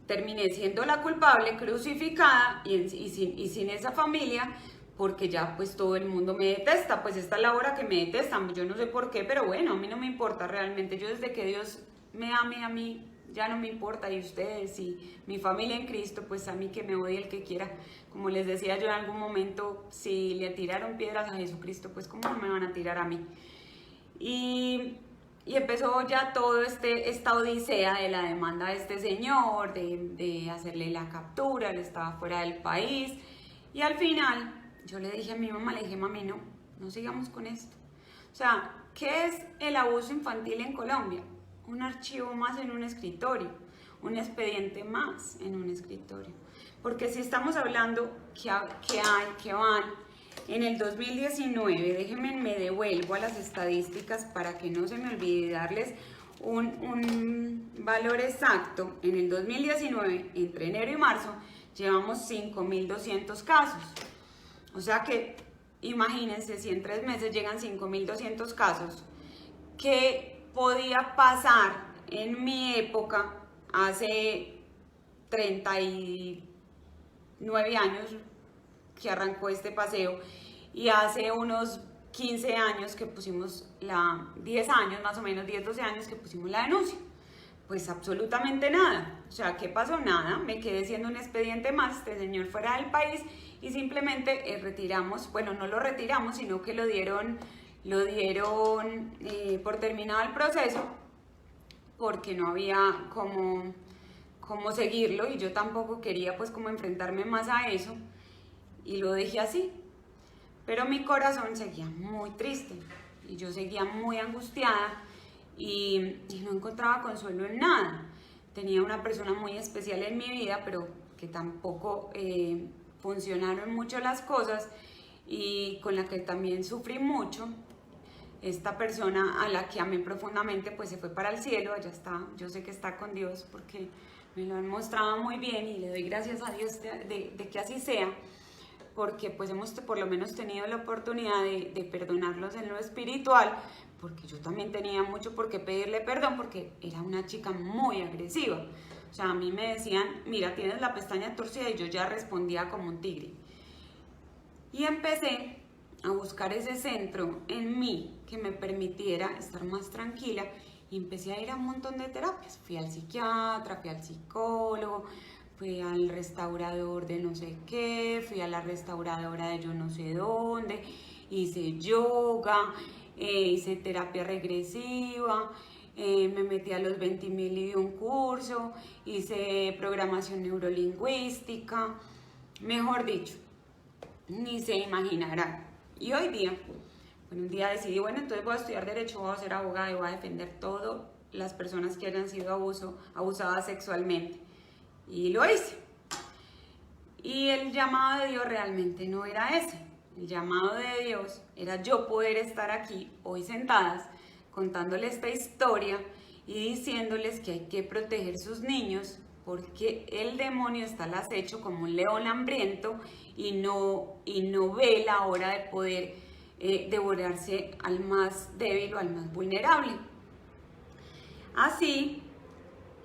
terminé siendo la culpable, crucificada y sin esa familia, porque ya pues todo el mundo me detesta. Pues esta es la hora que me detestan, yo no sé por qué, pero bueno, a mí no me importa realmente. Yo desde que Dios me ame a mí, ya no me importa, y ustedes y mi familia en Cristo, pues a mí que me odie el que quiera. Como les decía yo en algún momento, si le tiraron piedras a Jesucristo, pues cómo no me van a tirar a mí. Y empezó ya todo esta odisea de la demanda de este señor, de hacerle la captura, él estaba fuera del país. Y al final yo le dije a mi mamá, le dije, mami, no sigamos con esto. O sea, ¿qué es el abuso infantil en Colombia? Un archivo más en un escritorio, un expediente más en un escritorio. Porque si estamos hablando que van en el 2019, déjenme, me devuelvo a las estadísticas para que no se me olvide darles un valor exacto. En el 2019, entre enero y marzo, llevamos 5.200 casos. O sea que, imagínense, si en 3 meses llegan 5.200 casos, ¿qué podía pasar en mi época hace 39 años que arrancó este paseo y hace unos 15 años que pusimos 10 años más o menos, 10, 12 años que pusimos la denuncia? Pues absolutamente nada. O sea, ¿qué pasó? Nada. Me quedé siendo un expediente más, este señor fuera del país, y simplemente retiramos, bueno, no lo retiramos, sino que lo dieron por terminado el proceso, porque no había cómo seguirlo, y yo tampoco quería pues como enfrentarme más a eso, y lo dejé así. Pero mi corazón seguía muy triste y yo seguía muy angustiada y no encontraba consuelo en nada. Tenía una persona muy especial en mi vida, pero que tampoco funcionaron mucho las cosas, y con la que también sufrí mucho. Esta persona, a la que amé profundamente, pues se fue para el cielo, allá está. Yo sé que está con Dios porque me lo han mostrado muy bien, y le doy gracias a Dios de que así sea, porque pues hemos por lo menos tenido la oportunidad de perdonarlos en lo espiritual, porque yo también tenía mucho por qué pedirle perdón, porque era una chica muy agresiva. O sea, a mí me decían, mira, tienes la pestaña torcida, y yo ya respondía como un tigre. Y empecé a buscar ese centro en mí que me permitiera estar más tranquila, y empecé a ir a un montón de terapias. Fui al psiquiatra, fui al psicólogo, fui al restaurador de no sé qué, fui a la restauradora de yo no sé dónde, hice yoga, hice terapia regresiva, me metí a los 20.000 y de un curso, hice programación neurolingüística, mejor dicho, ni se imaginarán. Y hoy día, un día decidí, bueno, entonces voy a estudiar Derecho, voy a ser abogada y voy a defender todas las personas que hayan sido abusadas sexualmente. Y lo hice. Y el llamado de Dios realmente no era ese. El llamado de Dios era yo poder estar aquí hoy sentadas contándoles esta historia y diciéndoles que hay que proteger sus niños, porque el demonio está al acecho como un león hambriento y no ve la hora de poder devorarse al más débil o al más vulnerable. Así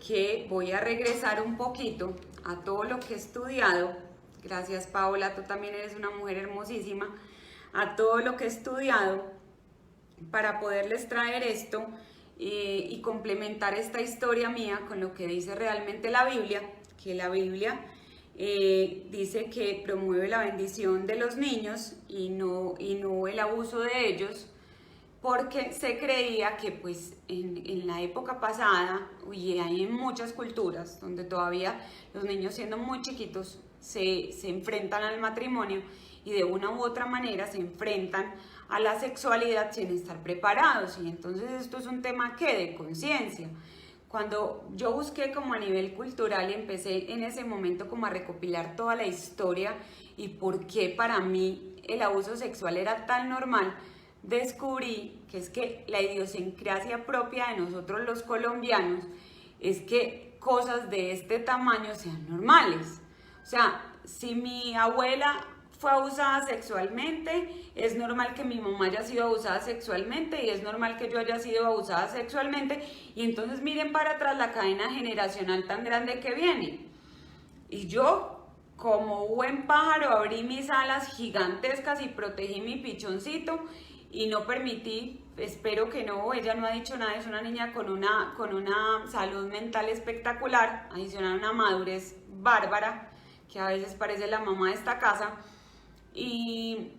que voy a regresar un poquito a todo lo que he estudiado. Gracias, Paola, tú también eres una mujer hermosísima. A todo lo que he estudiado para poderles traer esto y complementar esta historia mía con lo que dice realmente la Biblia, que la Biblia dice que promueve la bendición de los niños y no el abuso de ellos, porque se creía que pues en la época pasada, y hay en muchas culturas donde todavía los niños siendo muy chiquitos se enfrentan al matrimonio y de una u otra manera se enfrentan a la sexualidad sin estar preparados, y entonces esto es un tema que de conciencia. Cuando yo busqué como a nivel cultural y empecé en ese momento como a recopilar toda la historia y por qué para mí el abuso sexual era tan normal, descubrí que es que la idiosincrasia propia de nosotros los colombianos es que cosas de este tamaño sean normales. O sea, si mi abuela fue abusada sexualmente, es normal que mi mamá haya sido abusada sexualmente y es normal que yo haya sido abusada sexualmente, y entonces miren para atrás la cadena generacional tan grande que viene. Y yo, como buen pájaro, abrí mis alas gigantescas y protegí mi pichoncito y no permití, espero que no, ella no ha dicho nada, es una niña con una salud mental espectacular, adicional a una madurez bárbara, que a veces parece la mamá de esta casa, y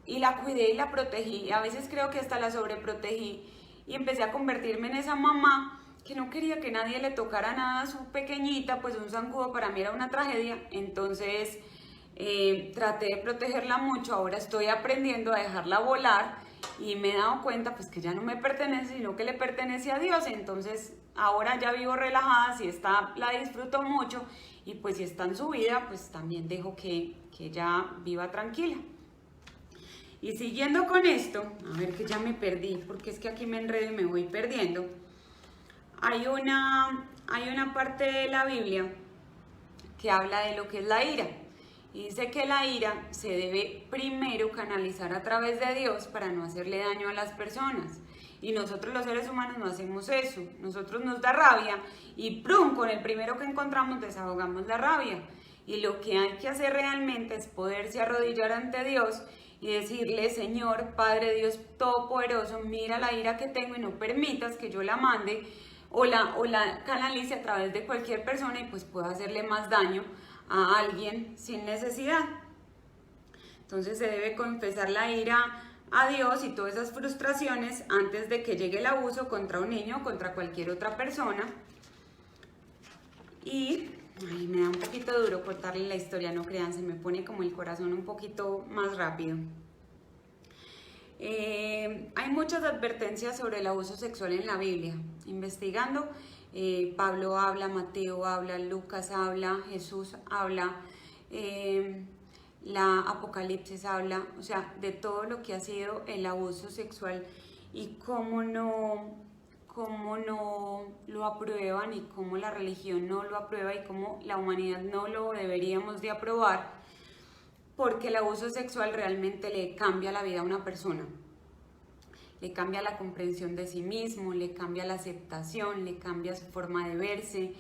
la cuidé y la protegí, a veces creo que hasta la sobreprotegí, y empecé a convertirme en esa mamá que no quería que nadie le tocara nada a su pequeñita, pues un zancudo para mí era una tragedia. Entonces traté de protegerla mucho, ahora estoy aprendiendo a dejarla volar y me he dado cuenta pues que ya no me pertenece, sino que le pertenece a Dios. Entonces ahora ya vivo relajada, si está, la disfruto mucho, y pues si está en su vida, pues también dejo que ella viva tranquila. Y siguiendo con esto, a ver que ya me perdí, porque es que aquí me enredo y me voy perdiendo. Hay una parte de la Biblia que habla de lo que es la ira. Y dice que la ira se debe primero canalizar a través de Dios para no hacerle daño a las personas. Y nosotros los seres humanos no hacemos eso. Nosotros nos da rabia y ¡prum! Con el primero que encontramos desahogamos la rabia. Y lo que hay que hacer realmente es poderse arrodillar ante Dios y decirle: Señor, Padre Dios Todopoderoso, mira la ira que tengo y no permitas que yo la mande o la canalice a través de cualquier persona y pues pueda hacerle más daño a alguien sin necesidad. Entonces se debe confesar la ira a Dios y todas esas frustraciones antes de que llegue el abuso contra un niño o contra cualquier otra persona. Y me da un poquito duro cortarle la historia, no crean, se me pone como el corazón un poquito más rápido. Hay muchas advertencias sobre el abuso sexual en la Biblia. Investigando, Pablo habla, Mateo habla, Lucas habla, Jesús habla, la Apocalipsis habla, o sea, de todo lo que ha sido el abuso sexual y cómo no lo aprueban y cómo la religión no lo aprueba y cómo la humanidad no lo deberíamos de aprobar, porque el abuso sexual realmente le cambia la vida a una persona. Le cambia la comprensión de sí mismo, le cambia la aceptación, le cambia su forma de verse,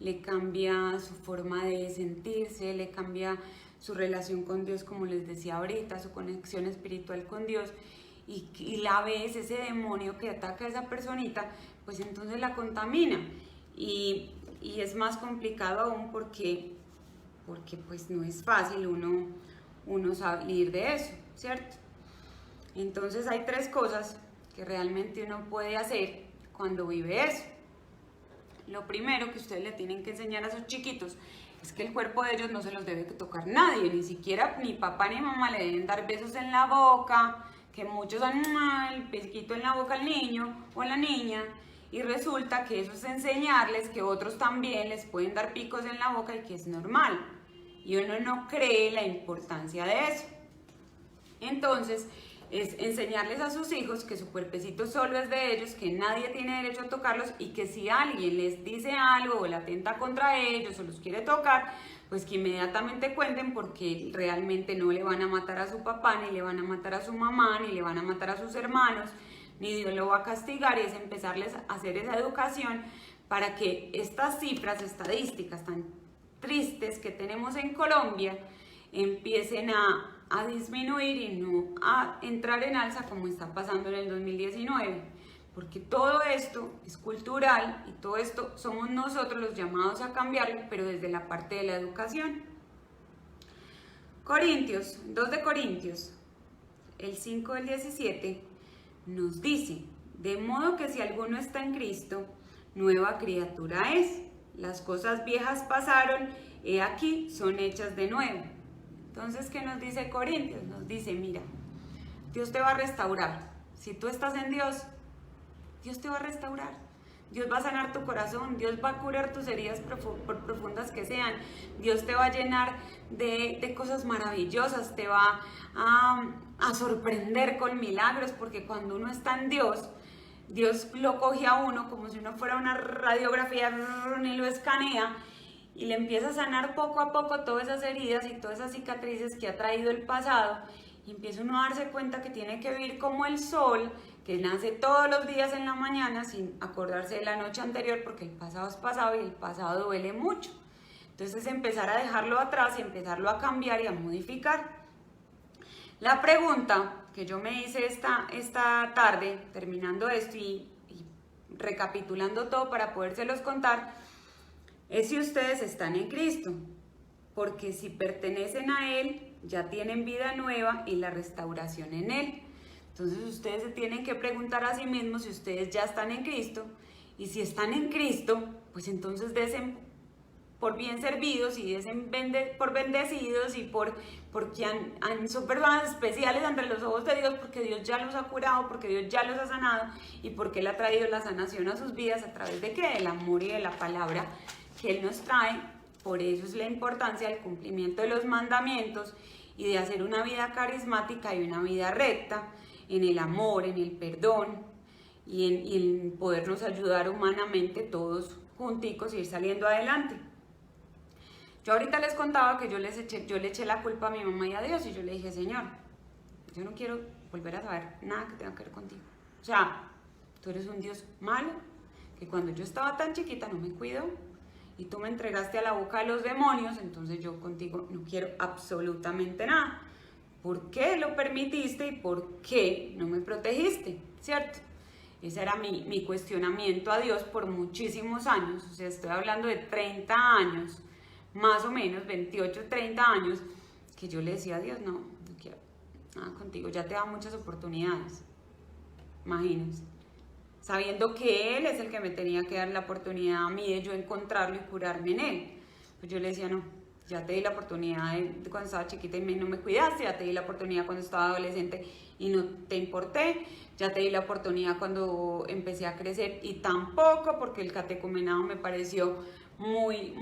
le cambia su forma de sentirse, le cambia su relación con Dios, como les decía ahorita, su conexión espiritual con Dios. Y la vez, ese demonio que ataca a esa personita, pues entonces la contamina. Y es más complicado aún porque pues no es fácil uno salir de eso, ¿cierto? Entonces hay 3 cosas que realmente uno puede hacer cuando vive eso. Lo primero que ustedes le tienen que enseñar a sus chiquitos es que el cuerpo de ellos no se los debe tocar nadie, ni siquiera ni papá ni mamá le deben dar besos en la boca, que muchos dan el pesquito en la boca al niño o a la niña, y resulta que eso es enseñarles que otros también les pueden dar picos en la boca y que es normal, y uno no cree la importancia de eso. Entonces es enseñarles a sus hijos que su cuerpecito solo es de ellos, que nadie tiene derecho a tocarlos, y que si alguien les dice algo o la atenta contra ellos o los quiere tocar, pues que inmediatamente cuenten, porque realmente no le van a matar a su papá, ni le van a matar a su mamá, ni le van a matar a sus hermanos, ni Dios lo va a castigar. Y es empezarles a hacer esa educación para que estas cifras estadísticas tan tristes que tenemos en Colombia empiecen a a disminuir y no a entrar en alza como está pasando en el 2019. Porque todo esto es cultural y todo esto somos nosotros los llamados a cambiarlo, pero desde la parte de la educación. Corintios, 2 de Corintios, el 5 del 17, nos dice: de modo que si alguno está en Cristo, nueva criatura es. Las cosas viejas pasaron, he aquí, son hechas de nuevo. Entonces, ¿qué nos dice Corintios? Nos dice, mira, Dios te va a restaurar. Si tú estás en Dios, Dios te va a restaurar. Dios va a sanar tu corazón, Dios va a curar tus heridas por profundas que sean. Dios te va a llenar de cosas maravillosas, te va a sorprender con milagros, porque cuando uno está en Dios, Dios lo coge a uno como si uno fuera una radiografía y lo escanea y le empieza a sanar poco a poco todas esas heridas y todas esas cicatrices que ha traído el pasado, y empieza uno a darse cuenta que tiene que vivir como el sol, que nace todos los días en la mañana sin acordarse de la noche anterior, porque el pasado es pasado y el pasado duele mucho. Entonces empezar a dejarlo atrás y empezarlo a cambiar y a modificar. La pregunta que yo me hice esta tarde, terminando esto y recapitulando todo para podérselos contar, es si ustedes están en Cristo, porque si pertenecen a Él, ya tienen vida nueva y la restauración en Él. Entonces ustedes se tienen que preguntar a sí mismos si ustedes ya están en Cristo, y si están en Cristo, pues entonces desen por bien servidos y desen por bendecidos y porque son personas especiales ante los ojos de Dios, porque Dios ya los ha curado, porque Dios ya los ha sanado y porque Él ha traído la sanación a sus vidas a través de ¿qué? Del amor y de la palabra que Él nos trae. Por eso es la importancia del cumplimiento de los mandamientos y de hacer una vida carismática y una vida recta en el amor, en el perdón y en podernos ayudar humanamente todos junticos y ir saliendo adelante. Yo ahorita les contaba que yo le eché la culpa a mi mamá y a Dios, y yo le dije: Señor, yo no quiero volver a saber nada que tenga que ver contigo. O sea, tú eres un Dios malo, que cuando yo estaba tan chiquita no me cuidó, y tú me entregaste a la boca de los demonios, entonces yo contigo no quiero absolutamente nada. ¿Por qué lo permitiste y por qué no me protegiste? ¿Cierto? Ese era mi cuestionamiento a Dios por muchísimos años. O sea, estoy hablando de 30 años, más o menos, 28, 30 años, que yo le decía a Dios: no quiero nada contigo, ya te da muchas oportunidades. Imagínense, sabiendo que Él es el que me tenía que dar la oportunidad a mí de yo encontrarlo y curarme en Él. Pues yo le decía: no, ya te di la oportunidad de cuando estaba chiquita y no me cuidaste, ya te di la oportunidad cuando estaba adolescente y no te importé, ya te di la oportunidad cuando empecé a crecer y tampoco, porque el catecumenado me pareció muy,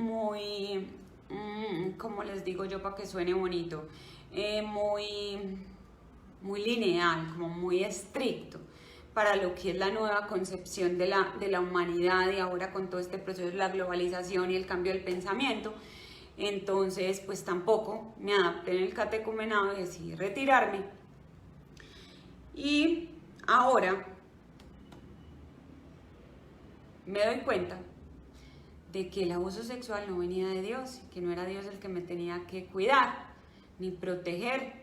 ¿cómo les digo yo para que suene bonito? Muy lineal, como muy estricto para lo que es la nueva concepción de la humanidad, y ahora con todo este proceso de la globalización y el cambio del pensamiento. Entonces, pues tampoco me adapté en el catecumenado y decidí retirarme. Y ahora me doy cuenta de que el abuso sexual no venía de Dios, que no era Dios el que me tenía que cuidar ni proteger.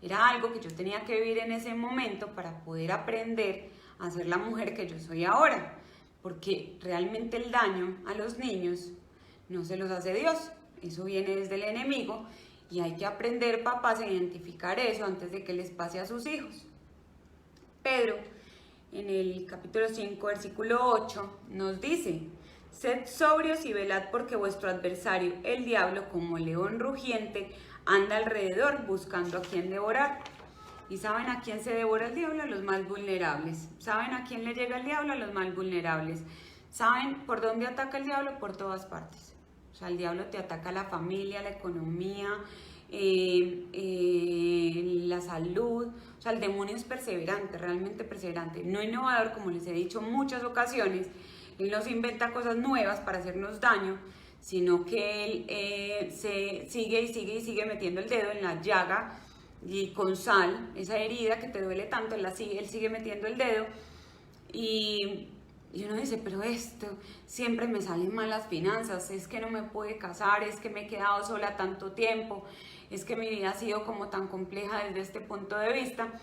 Era algo que yo tenía que vivir en ese momento para poder aprender a ser la mujer que yo soy ahora, porque realmente el daño a los niños no se los hace Dios, eso viene desde el enemigo, y hay que aprender, papás, a identificar eso antes de que les pase a sus hijos. Pedro, en el capítulo 5, versículo 8, nos dice: sed sobrios y velad, porque vuestro adversario, el diablo, como león rugiente, anda alrededor buscando a quien devorar. ¿Y saben a quién se devora el diablo? A los más vulnerables. ¿Saben a quién le llega el diablo? A los más vulnerables. ¿Saben por dónde ataca el diablo? Por todas partes. O sea, el diablo te ataca la familia, la economía, la salud. O sea, el demonio es perseverante, realmente perseverante. No innovador, como les he dicho en muchas ocasiones. Él no se inventa cosas nuevas para hacernos daño, sino que él se sigue metiendo el dedo en la llaga y con sal, esa herida que te duele tanto, él sigue metiendo el dedo, y uno dice: pero esto, siempre me salen mal las finanzas, es que no me pude casar, es que me he quedado sola tanto tiempo, es que mi vida ha sido como tan compleja desde este punto de vista.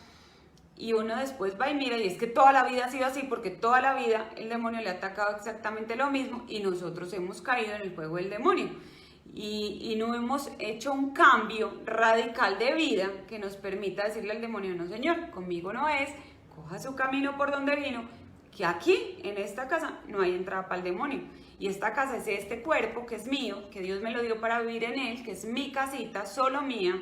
Y uno después va y mira y es que toda la vida ha sido así, porque toda la vida el demonio le ha atacado exactamente lo mismo y nosotros hemos caído en el juego del demonio. Y no hemos hecho un cambio radical de vida que nos permita decirle al demonio, no señor, conmigo no es, coja su camino por donde vino, que aquí, en esta casa, no hay entrada para el demonio. Y esta casa es este cuerpo que es mío, que Dios me lo dio para vivir en él, que es mi casita, solo mía,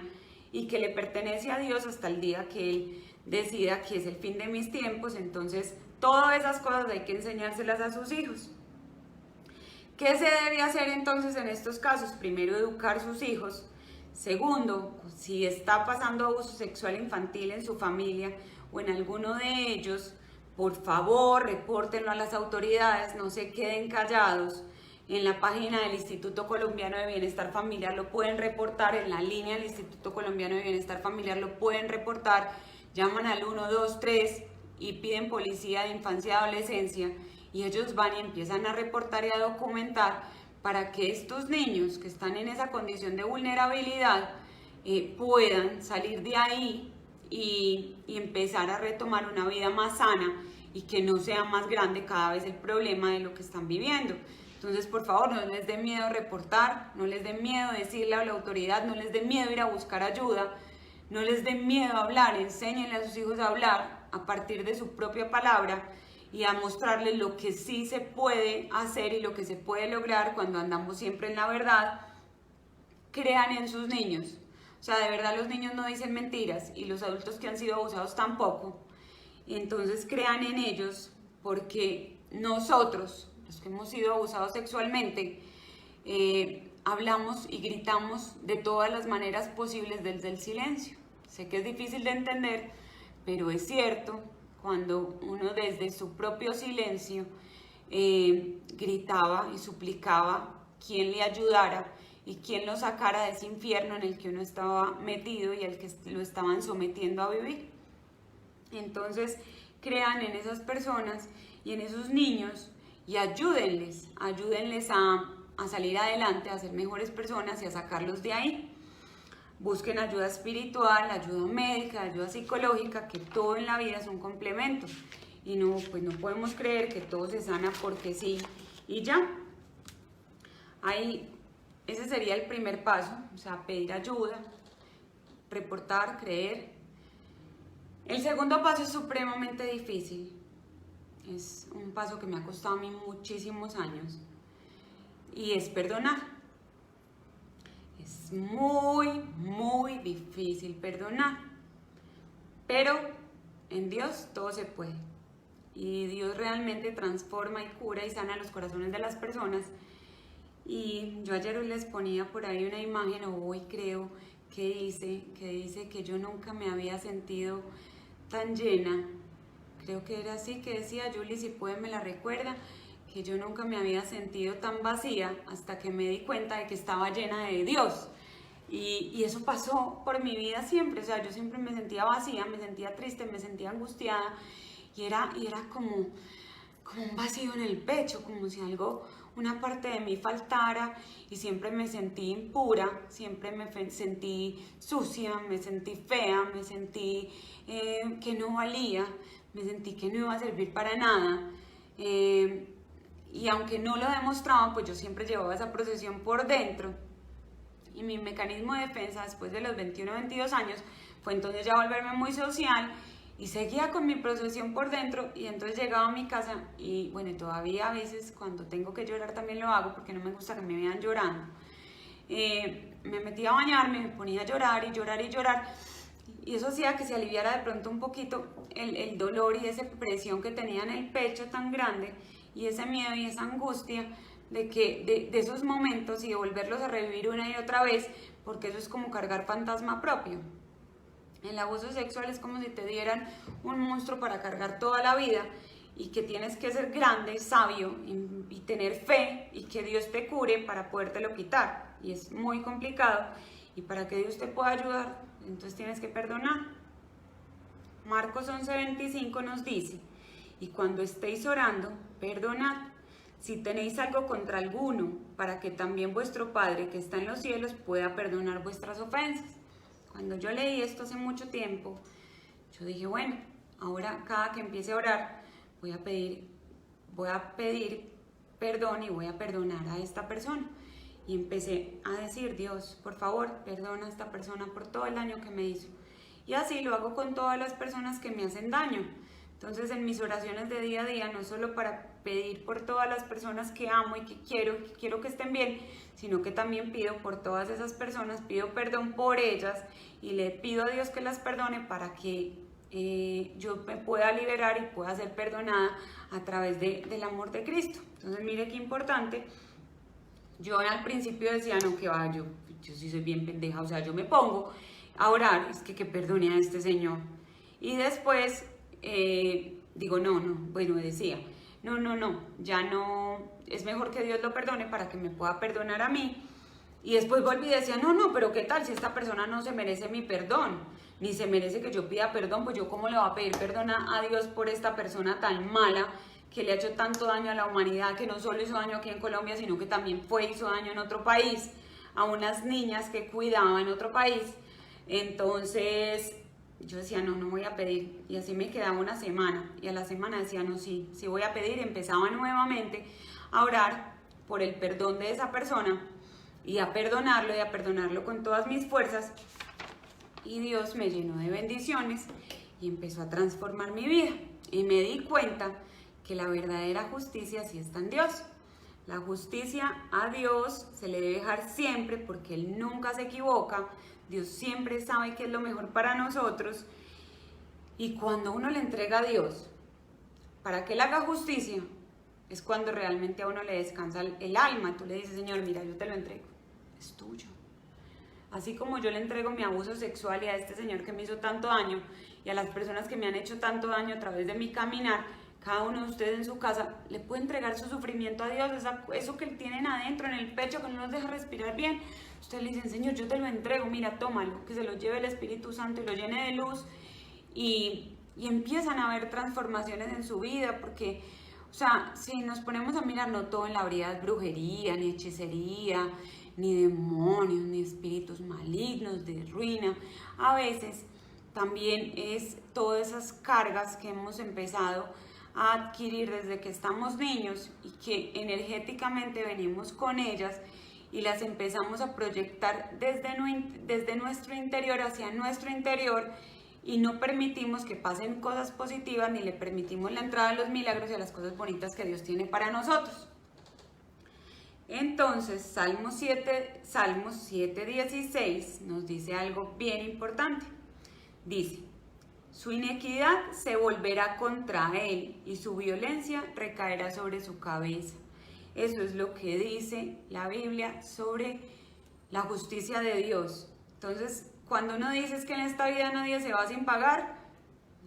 y que le pertenece a Dios hasta el día que Él decida que es el fin de mis tiempos. Entonces, todas esas cosas hay que enseñárselas a sus hijos. ¿Qué se debe hacer entonces en estos casos? Primero, educar a sus hijos. Segundo, si está pasando abuso sexual infantil en su familia o en alguno de ellos, por favor, repórtenlo a las autoridades, no se queden callados. En la página del Instituto Colombiano de Bienestar Familiar lo pueden reportar, en la línea del Instituto Colombiano de Bienestar Familiar lo pueden reportar, llaman al 123 y piden policía de infancia y adolescencia, y ellos van y empiezan a reportar y a documentar para que estos niños que están en esa condición de vulnerabilidad puedan salir de ahí y empezar a retomar una vida más sana y que no sea más grande cada vez el problema de lo que están viviendo. Entonces, por favor, no les dé miedo reportar, no les dé miedo decirle a la autoridad, no les dé miedo ir a buscar ayuda, no les dé miedo hablar, enséñenle a sus hijos a hablar a partir de su propia palabra y a mostrarles lo que sí se puede hacer y lo que se puede lograr cuando andamos siempre en la verdad. Crean en sus niños. O sea, de verdad los niños no dicen mentiras y los adultos que han sido abusados tampoco. Y entonces crean en ellos, porque nosotros, los que hemos sido abusados sexualmente, hablamos y gritamos de todas las maneras posibles desde el silencio. Sé que es difícil de entender, pero es cierto, cuando uno desde su propio silencio gritaba y suplicaba quien le ayudara y quien lo sacara de ese infierno en el que uno estaba metido y al que lo estaban sometiendo a vivir. Entonces, crean en esas personas y en esos niños y ayúdenles a salir adelante, a ser mejores personas y a sacarlos de ahí. Busquen ayuda espiritual, ayuda médica, ayuda psicológica, que todo en la vida es un complemento. Y no, pues no podemos creer que todo se sana porque sí y ya. Ahí, ese sería el primer paso, o sea, pedir ayuda, reportar, creer. El segundo paso es supremamente difícil. Es un paso que me ha costado a mí muchísimos años. Y es perdonar. Es muy, muy difícil perdonar. Pero en Dios todo se puede. Y Dios realmente transforma y cura y sana los corazones de las personas. Y yo ayer les ponía por ahí una imagen, o hoy creo, que dice que yo nunca me había sentido tan llena. Creo que era así, que decía, Julie, si puede me la recuerda, que yo nunca me había sentido tan vacía hasta que me di cuenta de que estaba llena de Dios. Y eso pasó por mi vida siempre, o sea, yo siempre me sentía vacía, me sentía triste, me sentía angustiada, y era como un vacío en el pecho, como si una parte de mí faltara, y siempre me sentí impura, siempre me sentí sucia, me sentí fea, me sentí que no valía, me sentí que no iba a servir para nada, y aunque no lo demostraba, pues yo siempre llevaba esa procesión por dentro. Y mi mecanismo de defensa después de los 21 o 22 años fue entonces ya volverme muy social y seguía con mi procesión por dentro, y entonces llegaba a mi casa y bueno, todavía a veces cuando tengo que llorar también lo hago porque no me gusta que me vean llorando. Me metía a bañarme, me ponía a llorar y llorar y llorar, y eso hacía que se aliviara de pronto un poquito el dolor y esa presión que tenía en el pecho tan grande y ese miedo y esa angustia de esos momentos y de volverlos a revivir una y otra vez, porque eso es como cargar fantasma propio. El abuso sexual es como si te dieran un monstruo para cargar toda la vida y que tienes que ser grande, sabio y tener fe y que Dios te cure para podértelo quitar. Y es muy complicado, y para que Dios te pueda ayudar, entonces tienes que perdonar. Marcos 11:25 nos dice, y cuando estéis orando, perdonad. si tenéis algo contra alguno, para que también vuestro Padre que está en los cielos pueda perdonar vuestras ofensas. Cuando yo leí esto hace mucho tiempo, yo dije, bueno, ahora cada que empiece a orar, voy a pedir perdón y voy a perdonar a esta persona. Y empecé a decir, Dios, por favor, perdona a esta persona por todo el daño que me hizo. Y así lo hago con todas las personas que me hacen daño. Entonces, en mis oraciones de día a día, no solo para pedir por todas las personas que amo y que quiero que estén bien, sino que también pido por todas esas personas, pido perdón por ellas y le pido a Dios que las perdone para que yo me pueda liberar y pueda ser perdonada a través del amor de Cristo. Entonces, mire qué importante. Yo al principio decía, no, que va, yo sí soy bien pendeja, o sea, yo me pongo a orar, es que perdone a este señor. Y después digo, decía, ya no, es mejor que Dios lo perdone para que me pueda perdonar a mí. Y después volví y decía, pero ¿qué tal si esta persona no se merece mi perdón? Ni se merece que yo pida perdón, pues yo cómo le voy a pedir perdón a Dios por esta persona tan mala que le ha hecho tanto daño a la humanidad, que no solo hizo daño aquí en Colombia, sino que también hizo daño en otro país, a unas niñas que cuidaba en otro país. Entonces yo decía, no voy a pedir, y así me quedaba una semana, y a la semana decía, no, sí voy a pedir, empezaba nuevamente a orar por el perdón de esa persona, y a perdonarlo con todas mis fuerzas, y Dios me llenó de bendiciones, y empezó a transformar mi vida, y me di cuenta que la verdadera justicia sí está en Dios. La justicia a Dios se le debe dejar siempre porque Él nunca se equivoca. Dios siempre sabe qué es lo mejor para nosotros. Y cuando uno le entrega a Dios para que Él haga justicia, es cuando realmente a uno le descansa el alma. Tú le dices, Señor, mira, yo te lo entrego, es tuyo. Así como yo le entrego mi abuso sexual y a este señor que me hizo tanto daño y a las personas que me han hecho tanto daño a través de mi caminar, cada uno de ustedes en su casa le puede entregar su sufrimiento a Dios, eso que tienen adentro en el pecho que no nos deja respirar bien. Ustedes le dicen, Señor, yo te lo entrego, mira, tómalo, que se lo lleve el Espíritu Santo y lo llene de luz, y empiezan a haber transformaciones en su vida, porque, o sea, si nos ponemos a mirar, no todo en la vida es brujería, ni hechicería, ni demonios, ni espíritus malignos de ruina. A veces también es todas esas cargas que hemos empezado a adquirir desde que estamos niños y que energéticamente venimos con ellas y las empezamos a proyectar desde nuestro interior hacia nuestro interior, y no permitimos que pasen cosas positivas ni le permitimos la entrada a los milagros y a las cosas bonitas que Dios tiene para nosotros. Entonces, Salmos 7:16 nos dice algo bien importante. Dice, su inequidad se volverá contra él y su violencia recaerá sobre su cabeza. Eso es lo que dice la Biblia sobre la justicia de Dios. Entonces, cuando uno dice que en esta vida nadie se va sin pagar,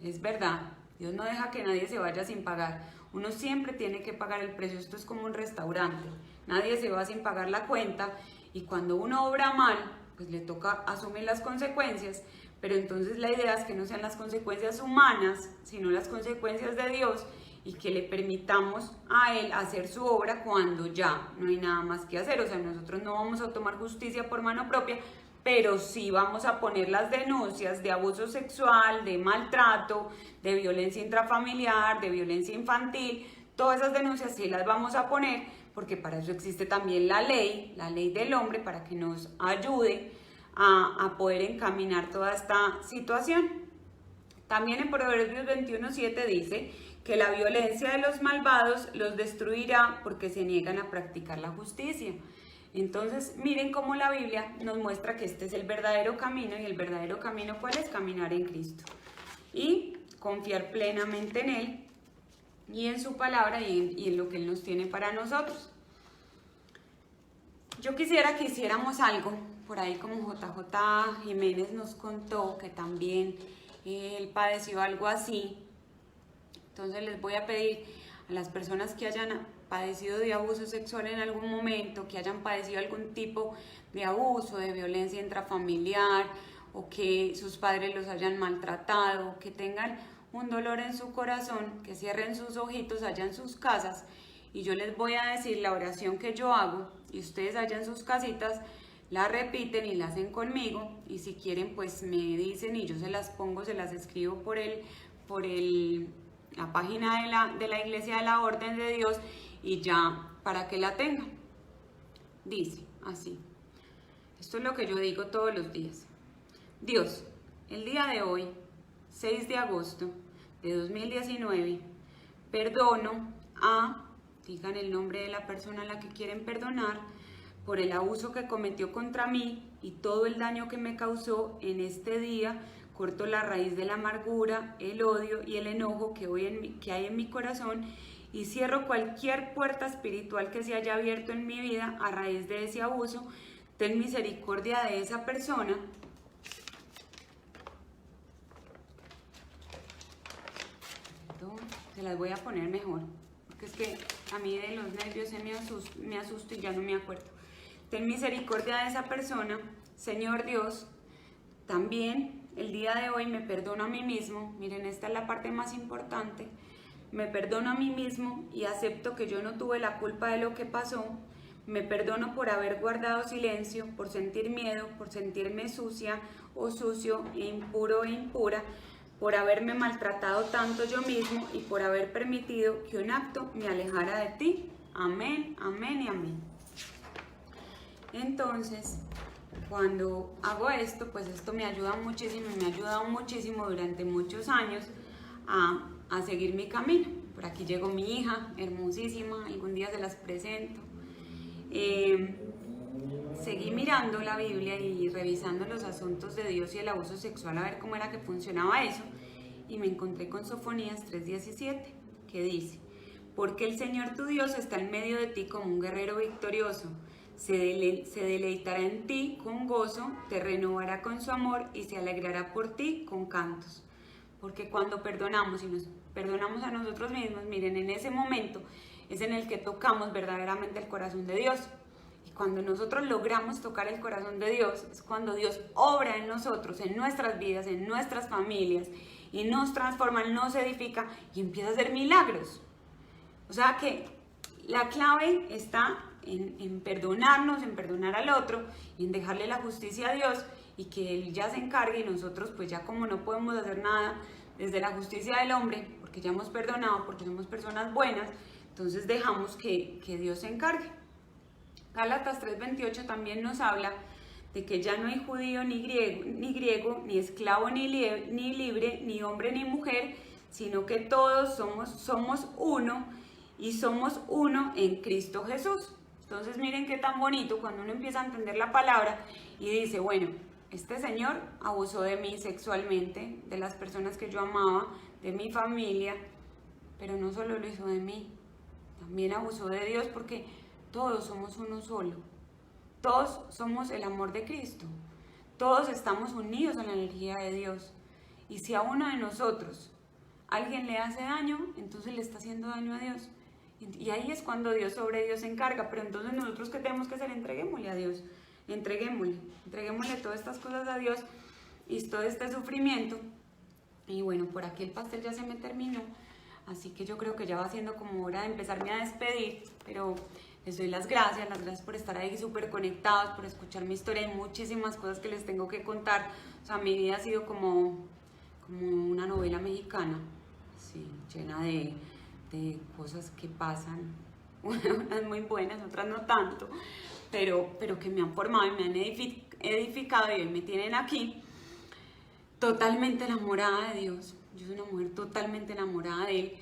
es verdad. Dios no deja que nadie se vaya sin pagar. Uno siempre tiene que pagar el precio. Esto es como un restaurante. Nadie se va sin pagar la cuenta, y cuando uno obra mal, pues le toca asumir las consecuencias. Pero entonces la idea es que no sean las consecuencias humanas, sino las consecuencias de Dios, y que le permitamos a Él hacer su obra cuando ya no hay nada más que hacer. O sea, nosotros no vamos a tomar justicia por mano propia, pero sí vamos a poner las denuncias de abuso sexual, de maltrato, de violencia intrafamiliar, de violencia infantil. Todas esas denuncias sí las vamos a poner, porque para eso existe también la ley del hombre, para que nos ayude a poder encaminar toda esta situación. También en Proverbios 21:7 dice que la violencia de los malvados los destruirá porque se niegan a practicar la justicia. Entonces, miren cómo la Biblia nos muestra que este es el verdadero camino, y el verdadero camino, ¿cuál es? Caminar en Cristo y confiar plenamente en Él y en su palabra y en lo que Él nos tiene para nosotros. Yo quisiera que hiciéramos algo, por ahí como JJ Jiménez nos contó que también él padeció algo así. Entonces les voy a pedir a las personas que hayan padecido de abuso sexual en algún momento, que hayan padecido algún tipo de abuso, de violencia intrafamiliar, o que sus padres los hayan maltratado, que tengan un dolor en su corazón, que cierren sus ojitos allá en sus casas y yo les voy a decir la oración que yo hago y ustedes allá en sus casitas la repiten y la hacen conmigo, y si quieren pues me dicen y yo se las pongo, se las escribo por la página de la Iglesia de la Orden de Dios, y ya para que la tengan. Dice así, esto es lo que yo digo todos los días: Dios, el día de hoy, 6 de agosto de 2019, perdono a, digan el nombre de la persona a la que quieren perdonar, por el abuso que cometió contra mí y todo el daño que me causó en este día. Corto la raíz de la amargura, el odio y el enojo que hay en mi corazón, y cierro cualquier puerta espiritual que se haya abierto en mi vida a raíz de ese abuso. Ten misericordia de esa persona. Se las voy a poner mejor, porque es que a mí de los nervios me asusto y ya no me acuerdo. Ten misericordia de esa persona, Señor Dios. También el día de hoy me perdono a mí mismo. Miren, esta es la parte más importante. Me perdono a mí mismo y acepto que yo no tuve la culpa de lo que pasó. Me perdono por haber guardado silencio, por sentir miedo, por sentirme sucia o sucio, impuro e impura, por haberme maltratado tanto yo mismo y por haber permitido que un acto me alejara de ti. Amén, amén y amén. Entonces, cuando hago esto, pues esto me ayuda muchísimo y me ha ayudado muchísimo durante muchos años a seguir mi camino. Por aquí llegó mi hija, hermosísima, algún día se las presento. Seguí mirando la Biblia y revisando los asuntos de Dios y el abuso sexual, a ver cómo era que funcionaba eso, y me encontré con Sofonías 3:17, que dice: porque el Señor tu Dios está en medio de ti como un guerrero victorioso, se deleitará en ti con gozo, te renovará con su amor y se alegrará por ti con cantos. Porque cuando perdonamos y nos perdonamos a nosotros mismos, miren, en ese momento es en el que tocamos verdaderamente el corazón de Dios. Y cuando nosotros logramos tocar el corazón de Dios, es cuando Dios obra en nosotros, en nuestras vidas, en nuestras familias, y nos transforma, nos edifica y empieza a hacer milagros. O sea que la clave está en perdonarnos, en perdonar al otro y en dejarle la justicia a Dios, y que Él ya se encargue, y nosotros pues ya como no podemos hacer nada desde la justicia del hombre, porque ya hemos perdonado, porque somos personas buenas, entonces dejamos que Dios se encargue. Gálatas 3:28 también nos habla de que ya no hay judío ni griego, ni esclavo ni libre, ni hombre ni mujer, sino que todos somos uno, y somos uno en Cristo Jesús. Entonces miren qué tan bonito cuando uno empieza a entender la palabra y dice, bueno, este señor abusó de mí sexualmente, de las personas que yo amaba, de mi familia, pero no solo lo hizo de mí, también abusó de Dios, porque todos somos uno solo, todos somos el amor de Cristo, todos estamos unidos a la energía de Dios, y si a uno de nosotros alguien le hace daño, entonces le está haciendo daño a Dios. Y ahí es cuando Dios se encarga. Pero entonces nosotros, ¿qué tenemos que hacer? Entreguémosle a Dios, entreguémosle todas estas cosas a Dios y todo este sufrimiento. Y bueno, por aquí el pastel ya se me terminó, así que yo creo que ya va siendo como hora de empezarme a despedir, pero les doy las gracias por estar ahí súper conectados, por escuchar mi historia. Hay muchísimas cosas que les tengo que contar. O sea, mi vida ha sido como una novela mexicana, sí, llena de cosas que pasan, unas muy buenas, otras no tanto, pero que me han formado y me han edificado, y hoy me tienen aquí totalmente enamorada de Dios. Yo soy una mujer totalmente enamorada de Él.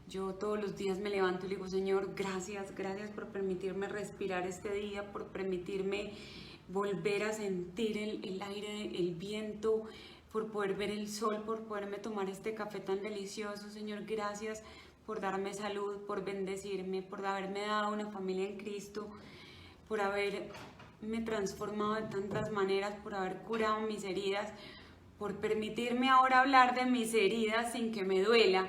Yo todos los días me levanto y le digo, Señor, gracias por permitirme respirar este día, por permitirme volver a sentir el aire, el viento, por poder ver el sol, por poderme tomar este café tan delicioso. Señor, gracias por darme salud, por bendecirme, por haberme dado una familia en Cristo, por haberme transformado de tantas maneras, por haber curado mis heridas, por permitirme ahora hablar de mis heridas sin que me duela,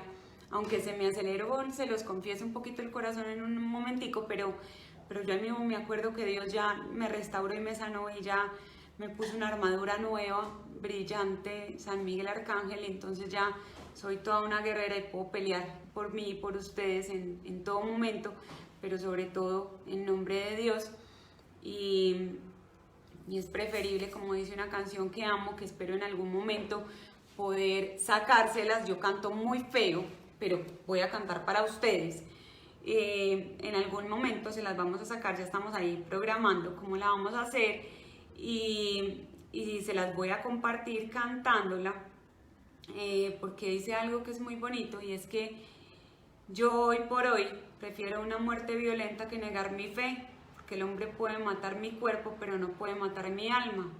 aunque se me aceleró, se los confieso, un poquito el corazón en un momentico, pero yo mismo me acuerdo que Dios ya me restauró y me sanó, y ya me puso una armadura nueva, brillante, San Miguel Arcángel, y entonces ya soy toda una guerrera y puedo pelear por mí y por ustedes en todo momento. pero sobre todo en nombre de Dios. Y es preferible, como dice una canción que amo, que espero en algún momento poder sacárselas. Yo canto muy feo, pero voy a cantar para ustedes. En algún momento se las vamos a sacar, ya estamos ahí programando cómo la vamos a hacer y se las voy a compartir cantándola, porque dice algo que es muy bonito, y es que yo hoy por hoy prefiero una muerte violenta que negar mi fe, porque el hombre puede matar mi cuerpo, pero no puede matar mi alma.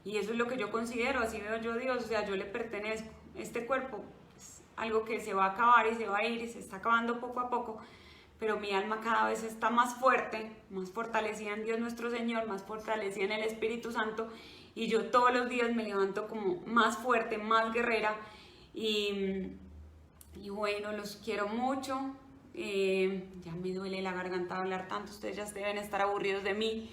Y eso es lo que yo considero, así veo yo a Dios, o sea, yo le pertenezco. Este cuerpo es algo que se va a acabar y se va a ir y se está acabando poco a poco, pero mi alma cada vez está más fuerte, más fortalecida en Dios nuestro Señor, más fortalecida en el Espíritu Santo, y yo todos los días me levanto como más fuerte, más guerrera, y bueno, los quiero mucho. Ya me duele la garganta hablar tanto, ustedes ya deben estar aburridos de mí,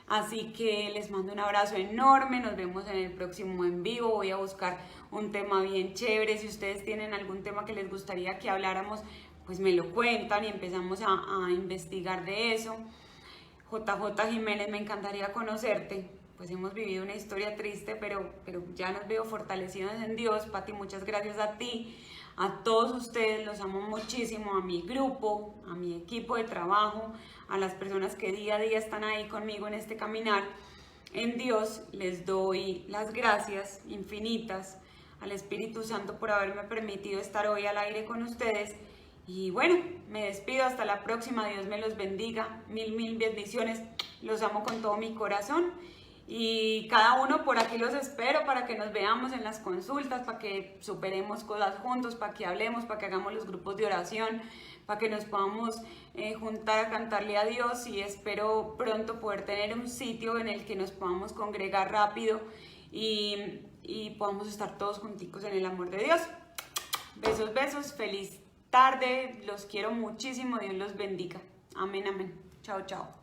así que les mando un abrazo enorme. Nos vemos en el próximo en vivo. Voy a buscar un tema bien chévere. Si ustedes tienen algún tema que les gustaría que habláramos, pues me lo cuentan y empezamos a investigar de eso. JJ Jiménez, me encantaría conocerte. Pues hemos vivido una historia triste, pero ya nos veo fortalecidos en Dios. Pati, muchas gracias a ti, a todos ustedes, los amo muchísimo, a mi grupo, a mi equipo de trabajo, a las personas que día a día están ahí conmigo en este caminar en Dios. Les doy las gracias infinitas al Espíritu Santo por haberme permitido estar hoy al aire con ustedes. Y bueno, me despido, hasta la próxima. Dios me los bendiga, mil bendiciones. Los amo con todo mi corazón. Y cada uno por aquí los espero para que nos veamos en las consultas, para que superemos cosas juntos, para que hablemos, para que hagamos los grupos de oración, para que nos podamos juntar a cantarle a Dios, y espero pronto poder tener un sitio en el que nos podamos congregar rápido y podamos estar todos junticos en el amor de Dios. Besos, besos, feliz tarde, los quiero muchísimo, Dios los bendiga. Amén, amén. Chao, chao.